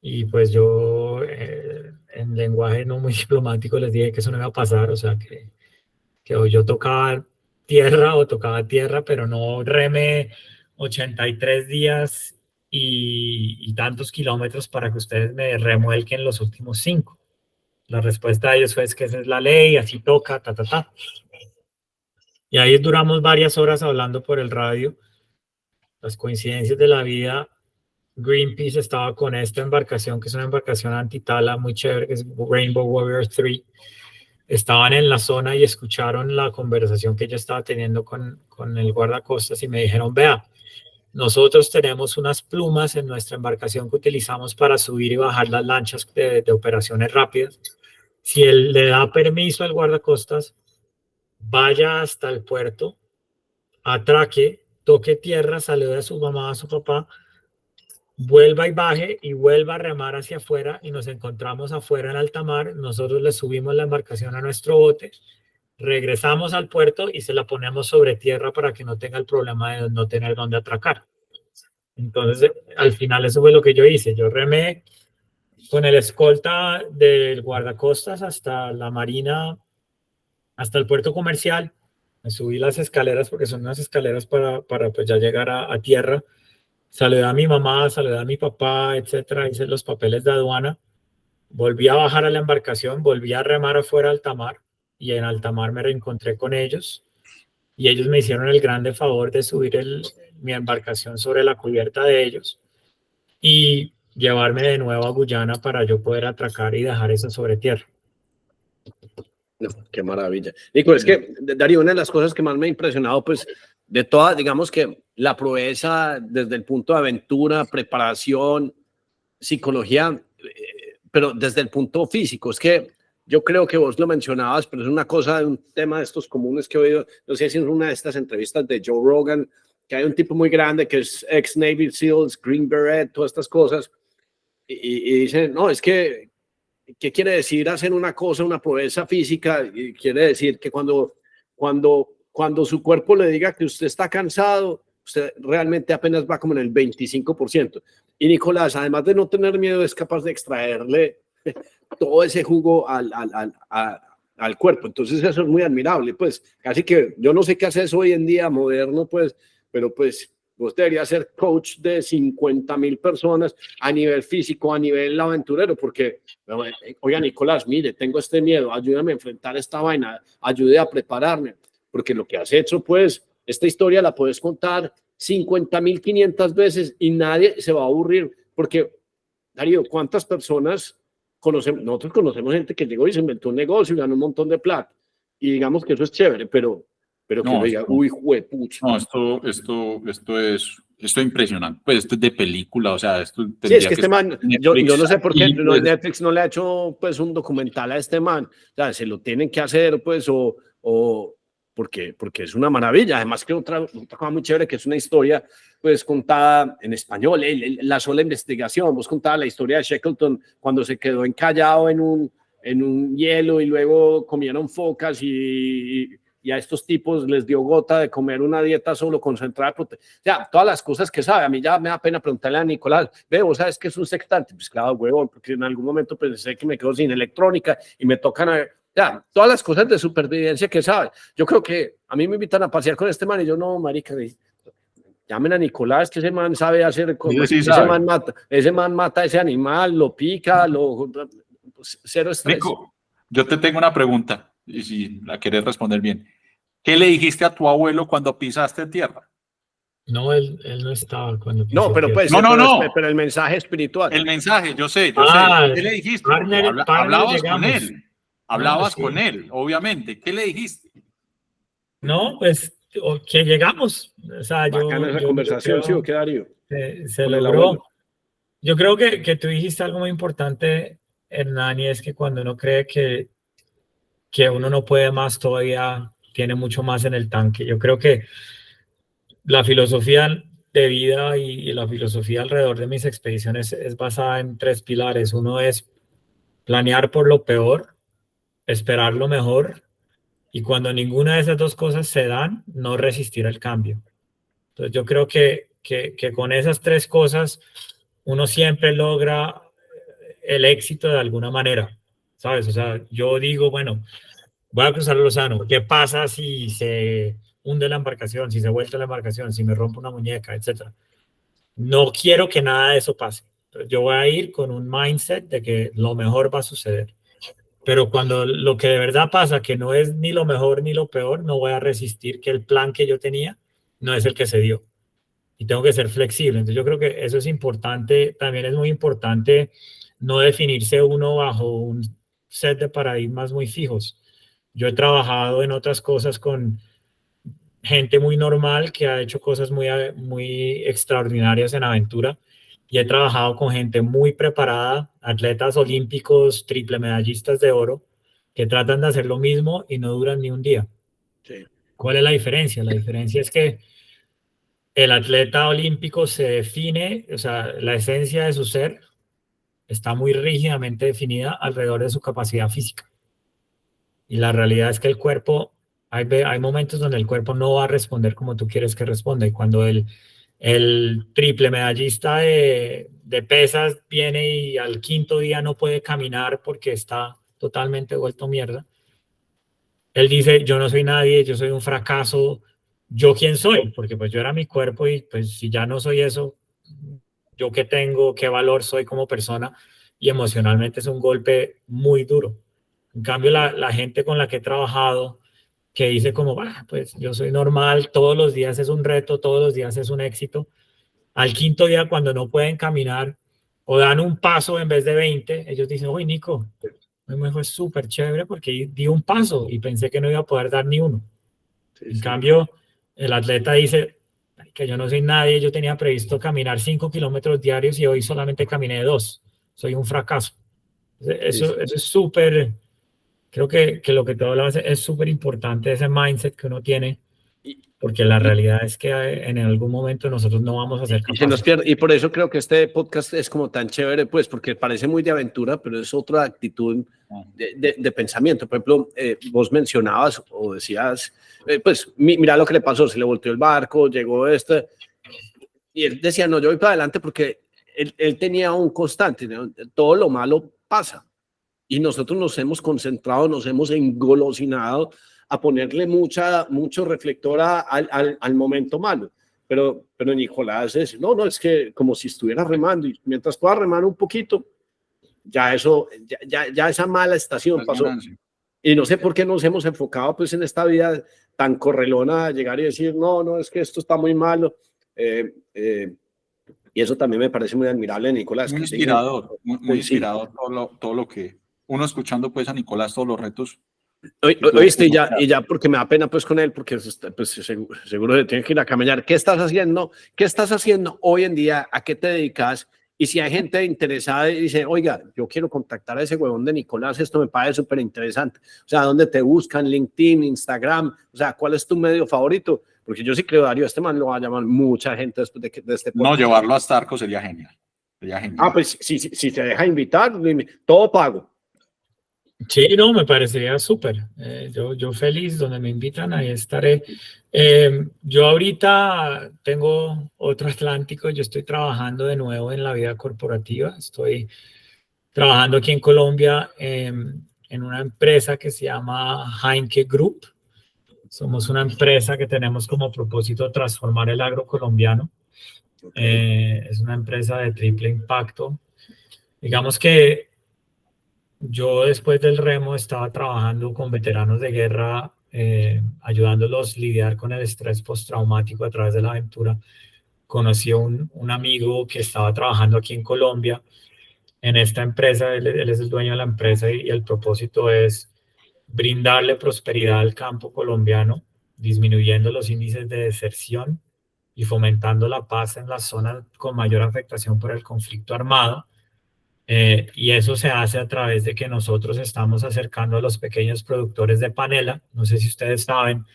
Y pues yo, en lenguaje no muy diplomático, les dije que eso no iba a pasar, o sea, que o yo tocaba tierra, pero no reme 83 días y tantos kilómetros para que ustedes me remuelquen los últimos 5. La respuesta de ellos fue que esa es la ley, así toca, ta, ta, ta. Y ahí duramos varias horas hablando por el radio. Las coincidencias de la vida, Greenpeace estaba con esta embarcación, que es una embarcación antitala muy chévere, que es Rainbow Warrior 3. Estaban en la zona y escucharon la conversación que yo estaba teniendo con el guardacostas y me dijeron, vea, nosotros tenemos unas plumas en nuestra embarcación que utilizamos para subir y bajar las lanchas de operaciones rápidas. Si él le da permiso al guardacostas, vaya hasta el puerto, atraque, toque tierra, salude a su mamá, a su papá, vuelva y baje y vuelva a remar hacia afuera y nos encontramos afuera en alta mar. Nosotros le subimos la embarcación a nuestro bote, regresamos al puerto y se la ponemos sobre tierra para que no tenga el problema de no tener dónde atracar. Entonces, al final eso fue lo que yo hice. Yo remé con el escolta del guardacostas hasta la marina, hasta el puerto comercial. Me subí las escaleras porque son unas escaleras para pues ya llegar a tierra. Saludé a mi mamá, saludé a mi papá, etcétera. Hice los papeles de aduana. Volví a bajar a la embarcación, volví a remar afuera a alta mar y en alta mar me reencontré con ellos y ellos me hicieron el grande favor de subir mi embarcación sobre la cubierta de ellos y llevarme de nuevo a Guyana para yo poder atracar y dejar eso sobre tierra. No, qué maravilla. Nico, es que, Darío, una de las cosas que más me ha impresionado, pues, de toda, digamos que la proeza desde el punto de aventura, preparación, psicología, pero desde el punto físico, es que yo creo que vos lo mencionabas, pero es una cosa de un tema de estos comunes que he oído, no sé si es una de estas entrevistas de Joe Rogan, que hay un tipo muy grande que es ex Navy SEALs, Green Beret, todas estas cosas, y dicen, no, es que, ¿qué quiere decir hacer una cosa, una proeza física? Y quiere decir que cuando su cuerpo le diga que usted está cansado, usted realmente apenas va como en el 25%. Y Nicolás, además de no tener miedo, es capaz de extraerle todo ese jugo al cuerpo. Entonces eso es muy admirable, pues casi que yo no sé qué haces hoy en día moderno, pues, pero pues vos deberías ser coach de 50,000 personas a nivel físico, a nivel aventurero, porque, oiga, Nicolás, mire, tengo este miedo, ayúdame a enfrentar esta vaina, ayude a prepararme, porque lo que has hecho, pues, esta historia la puedes contar 50,500 veces y nadie se va a aburrir, porque, Darío, ¿cuántas personas conocemos? Nosotros conocemos gente que llegó y se inventó un negocio y ganó un montón de plata, y digamos que eso es chévere, pero que no, diga, uy, juepucha. No, esto es impresionante. Pues esto es de película, o sea, esto sí, es que este man, yo no sé por qué Netflix no le ha hecho pues un documental a este man, o sea, se lo tienen que hacer pues o porque es una maravilla, además que otra cosa muy chévere que es una historia pues contada en español, la sola investigación, vos contabas la historia de Shackleton cuando se quedó encallado en un hielo y luego comieron focas y a estos tipos les dio gota de comer una dieta solo concentrada. Ya, todas las cosas que sabe. A mí ya me da pena preguntarle a Nicolás, ¿vos sabes qué es un sextante? Pues claro, huevón, porque en algún momento pensé que me quedo sin electrónica y me tocan ya, todas las cosas de supervivencia que sabe. Yo creo que a mí me invitan a pasear con este man y yo, no, marica, llamen a Nicolás, que ese man sabe hacer cosas. Sí, ese man mata a ese animal, lo pica, cero estrés. Nico, yo te tengo una pregunta. Y si la quieres responder bien, ¿qué le dijiste a tu abuelo cuando pisaste tierra? No, él no estaba cuando No, pero pues, No. pero el mensaje espiritual. El mensaje, yo sé. ¿Qué le dijiste? Hablabas con él. Hablabas con él, obviamente. ¿Qué le dijiste? No, pues que llegamos. O sea, Bacana esa conversación, ¿sí o qué, Darío? Se Con el logró. abuelo. Yo creo que tú dijiste algo muy importante, Hernán, y es que cuando uno cree que uno no puede más, todavía tiene mucho más en el tanque. Yo creo que la filosofía de vida y la filosofía alrededor de mis expediciones es basada en 3 pilares. Uno es planear por lo peor, esperar lo mejor, y cuando ninguna de esas 2 cosas se dan, no resistir el cambio. Entonces yo creo que con esas 3 cosas uno siempre logra el éxito de alguna manera, ¿sabes? O sea, yo digo, bueno, voy a cruzar el océano, ¿qué pasa si se hunde la embarcación, si se vuelve la embarcación, si me rompe una muñeca, etcétera? No quiero que nada de eso pase. Entonces, yo voy a ir con un mindset de que lo mejor va a suceder. Pero cuando lo que de verdad pasa, que no es ni lo mejor ni lo peor, no voy a resistir que el plan que yo tenía no es el que se dio. Y tengo que ser flexible. Entonces yo creo que eso es importante. También es muy importante no definirse uno bajo un set de paradigmas muy fijos. Yo he trabajado en otras cosas con gente muy normal que ha hecho cosas muy extraordinarias en aventura, y he trabajado con gente muy preparada, atletas olímpicos, triple medallistas de oro, que tratan de hacer lo mismo y no duran ni un día. Sí. ¿Cuál es la diferencia? La diferencia es que el atleta olímpico se define, o sea, la esencia de su ser está muy rígidamente definida alrededor de su capacidad física. Y la realidad es que el cuerpo, hay momentos donde el cuerpo no va a responder como tú quieres que responda. Y cuando el triple medallista de pesas viene y al 5.º día no puede caminar porque está totalmente vuelto mierda, él dice, yo no soy nadie, yo soy un fracaso, ¿yo quién soy? Porque pues yo era mi cuerpo, y pues si ya no soy eso, ¿yo qué tengo? ¿Qué valor soy como persona? Y emocionalmente es un golpe muy duro. En cambio, la gente con la que he trabajado, que dice como, pues yo soy normal, todos los días es un reto, todos los días es un éxito. Al 5.º día, cuando no pueden caminar o dan un paso en vez de 20, ellos dicen, oye, Nico, hoy me fue súper chévere porque di un paso y pensé que no iba a poder dar ni uno. En cambio, el atleta dice que yo no soy nadie, yo tenía previsto caminar 5 kilómetros diarios y hoy solamente caminé 2. Soy un fracaso. Eso es súper, creo que lo que tú hablabas es súper importante, ese mindset que uno tiene, porque la realidad es que en algún momento nosotros no vamos a ser capaces. Y se nos pierde, y por eso creo que este podcast es como tan chévere, pues, porque parece muy de aventura, pero es otra actitud de pensamiento. Por ejemplo, vos mencionabas o decías, pues, mira lo que le pasó, se le volteó el barco, llegó y él decía, no, yo voy para adelante porque él tenía un constante, ¿no? Todo lo malo pasa. Y nosotros nos hemos concentrado, nos hemos engolosinado a ponerle mucho reflector al momento malo. Pero Nicolás es, no, es que como si estuviera remando, y mientras pueda remar un poquito, ya esa mala estación pasó. Y no sé por qué nos hemos enfocado pues en esta vida tan correlona, llegar y decir, no, es que esto está muy malo. Y eso también me parece muy admirable de Nicolás. Muy inspirador, muy inspirador todo lo que uno escuchando pues a Nicolás, todos los retos. Oíste, y ya porque me da pena pues con él, porque pues, seguro que tiene que ir a camellar. ¿Qué estás haciendo? ¿Qué estás haciendo hoy en día? ¿A qué te dedicas? Y si hay gente interesada y dice, oiga, yo quiero contactar a ese huevón de Nicolás, esto me parece súper interesante. O sea, ¿dónde te buscan? LinkedIn, Instagram, o sea, ¿cuál es tu medio favorito? Porque yo sí creo, Darío, este man lo va a llamar mucha gente después de este podcast. No, llevarlo hasta Arco sería genial. Pues si te deja invitar, todo pago. Sí, no, me parecería súper. Yo feliz, donde me invitan, ahí estaré. Yo ahorita tengo otro Atlántico, yo estoy trabajando de nuevo en la vida corporativa. Estoy trabajando aquí en Colombia en una empresa que se llama Heinke Group. Somos una empresa que tenemos como propósito transformar el agro colombiano. Es una empresa de triple impacto. Digamos que yo después del remo estaba trabajando con veteranos de guerra ayudándolos a lidiar con el estrés postraumático a través de la aventura. Conocí a un amigo que estaba trabajando aquí en Colombia en esta empresa. Él es el dueño de la empresa y el propósito es brindarle prosperidad al campo colombiano, disminuyendo los índices de deserción y fomentando la paz en las zonas con mayor afectación por el conflicto armado. Y eso se hace a través de que nosotros estamos acercando a los pequeños productores de panela. No sé si ustedes saben,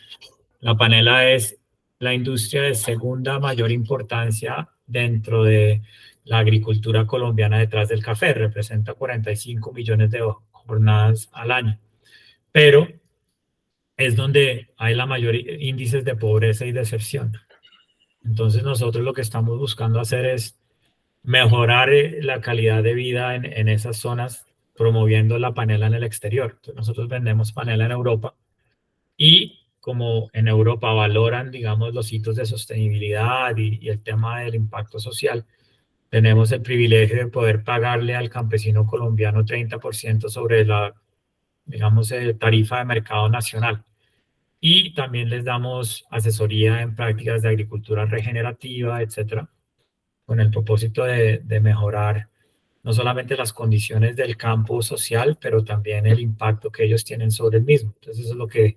la panela es la industria de segunda mayor importancia dentro de la agricultura colombiana detrás del café. Representa 45 millones de jornadas al año. Pero es donde hay la mayor índices de pobreza y deserción. Entonces nosotros lo que estamos buscando hacer es mejorar la calidad de vida en esas zonas, promoviendo la panela en el exterior. Entonces nosotros vendemos panela en Europa y como en Europa valoran, digamos, los hitos de sostenibilidad y el tema del impacto social, tenemos el privilegio de poder pagarle al campesino colombiano 30% sobre la, digamos, tarifa de mercado nacional. Y también les damos asesoría en prácticas de agricultura regenerativa, etcétera, con el propósito de mejorar no solamente las condiciones del campo social, pero también el impacto que ellos tienen sobre el mismo. Entonces eso es lo que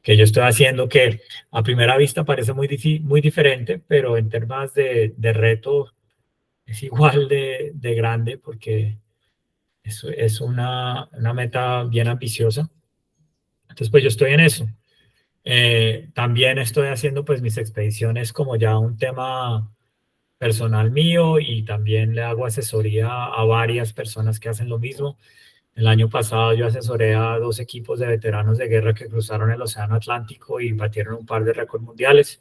yo estoy haciendo, que a primera vista parece muy diferente, pero en términos de reto es igual de grande, porque es una meta bien ambiciosa. Entonces pues yo estoy en eso. También estoy haciendo pues mis expediciones como ya un tema personal mío, y también le hago asesoría a varias personas que hacen lo mismo. El año pasado yo asesoré a 2 equipos de veteranos de guerra que cruzaron el Océano Atlántico y batieron un par de récords mundiales.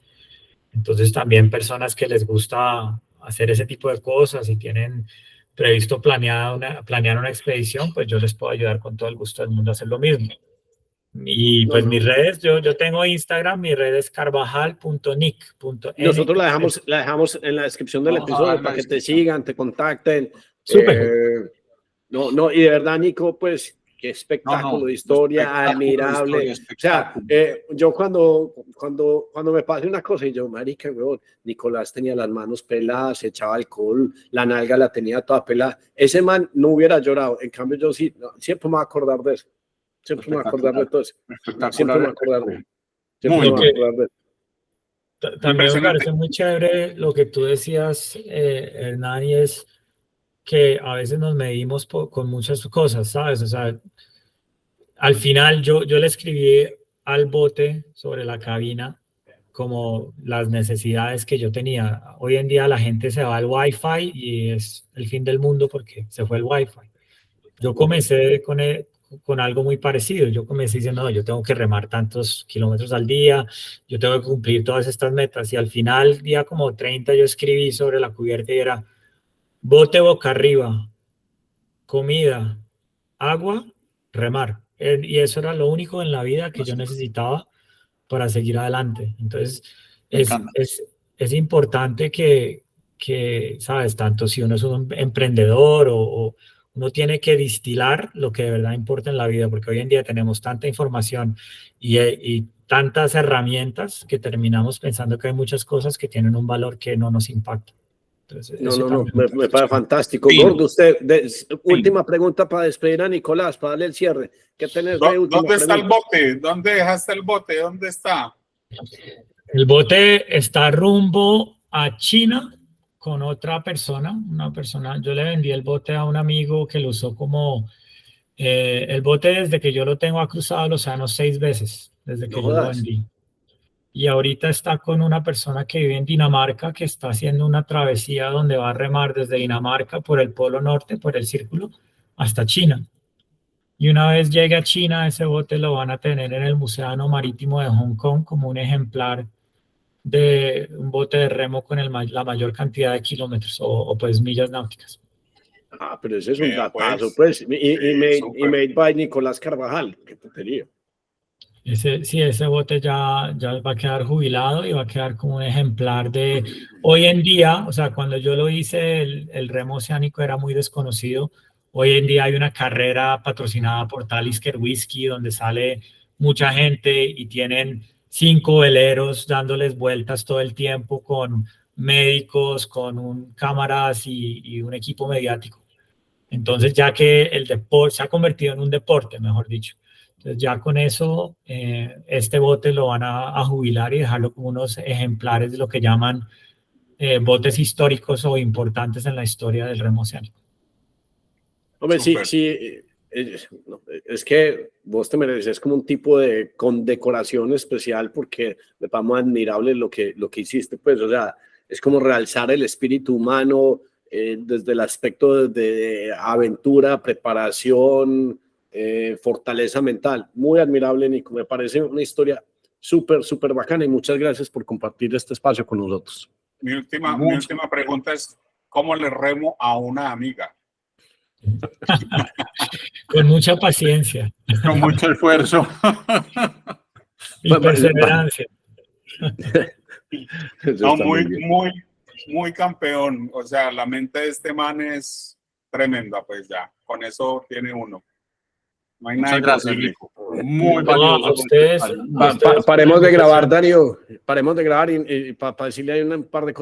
Entonces también personas que les gusta hacer ese tipo de cosas y tienen previsto planear una expedición, pues yo les puedo ayudar con todo el gusto del mundo a hacer lo mismo. Y pues mis redes, yo tengo Instagram, mi red es carvajal.nic. Nosotros la dejamos en la descripción del episodio para que te sigan, te contacten. Súper. No, y de verdad, Nico, pues qué espectáculo de historia, admirable. O sea, yo cuando me pase una cosa y yo, marica, weón, Nicolás tenía las manos peladas, echaba alcohol, la nalga la tenía toda pelada. Ese man no hubiera llorado. En cambio, yo sí, siempre me voy a acordar de eso. Siempre me voy a acordar de todo eso. Siempre me voy a acordar de eso. También me parece muy chévere lo que tú decías, Hernán, y es que a veces nos medimos con muchas cosas, ¿sabes? O sea, al final yo le escribí al bote sobre la cabina como las necesidades que yo tenía. Hoy en día la gente se va al Wi-Fi y es el fin del mundo porque se fue el Wi-Fi. Yo comencé con algo muy parecido. Yo comencé diciendo, no, yo tengo que remar tantos kilómetros al día, yo tengo que cumplir todas estas metas. Y al final, día como 30, yo escribí sobre la cubierta y era: bote boca arriba, comida, agua, remar. Y eso era lo único en la vida que yo necesitaba para seguir adelante. Entonces, es importante que, ¿sabes? Tanto si uno es un emprendedor o uno tiene que destilar lo que de verdad importa en la vida, porque hoy en día tenemos tanta información y tantas herramientas que terminamos pensando que hay muchas cosas que tienen un valor que no nos impacta. Entonces, me parece fantástico. Gordo, usted, última pregunta para despedir a Nicolás, para darle el cierre. ¿Qué tenés de última ¿Dónde está pregunta? el bote? ¿Dónde dejaste el bote? ¿Dónde está? El bote está rumbo a China con otra persona, yo le vendí el bote a un amigo que lo usó como, el bote desde que yo lo tengo ha cruzado el océano 6 veces, desde que yo lo vendí. Y ahorita está con una persona que vive en Dinamarca, que está haciendo una travesía donde va a remar desde Dinamarca por el Polo Norte, por el Círculo, hasta China. Y una vez llegue a China, ese bote lo van a tener en el Museo Marítimo de Hong Kong como un ejemplar de un bote de remo con la mayor cantidad de kilómetros o pues millas náuticas. Pero ese es un datazo, pues. Y made by Nicolás Carvajal. Qué tontería. Ese bote ya va a quedar jubilado y va a quedar como un ejemplar de hoy en día. O sea, cuando yo lo hice, el remo oceánico era muy desconocido. Hoy en día hay una carrera patrocinada por Talisker Whisky donde sale mucha gente y tienen 5 veleros dándoles vueltas todo el tiempo con médicos, con cámaras y un equipo mediático. Entonces, ya que el deporte se ha convertido en un deporte, mejor dicho. Entonces, ya con eso, este bote lo van a jubilar y dejarlo como unos ejemplares de lo que llaman botes históricos o importantes en la historia del remo oceánico. Hombre, sí, Súper. sí, no, es que vos te mereces como un tipo de condecoración especial porque me parece muy admirable lo que hiciste, pues, o sea, es como realzar el espíritu humano desde el aspecto de aventura, preparación, fortaleza mental. Muy admirable, Nico, me parece una historia súper, súper bacana y muchas gracias por compartir este espacio con nosotros. Mi última pregunta es, ¿cómo le remo a una amiga? Con mucha paciencia Con mucho esfuerzo. y perseverancia. Eso No, está muy bien. muy campeón. O sea, la mente de este man es tremenda, pues ya. Con eso tiene uno. No hay nada Muchas gracias, imposible. Nico. Muy No, valioso. a ustedes, Paremos de grabar, Darío. Paremos de grabar y para decirle ahí un par de cosas.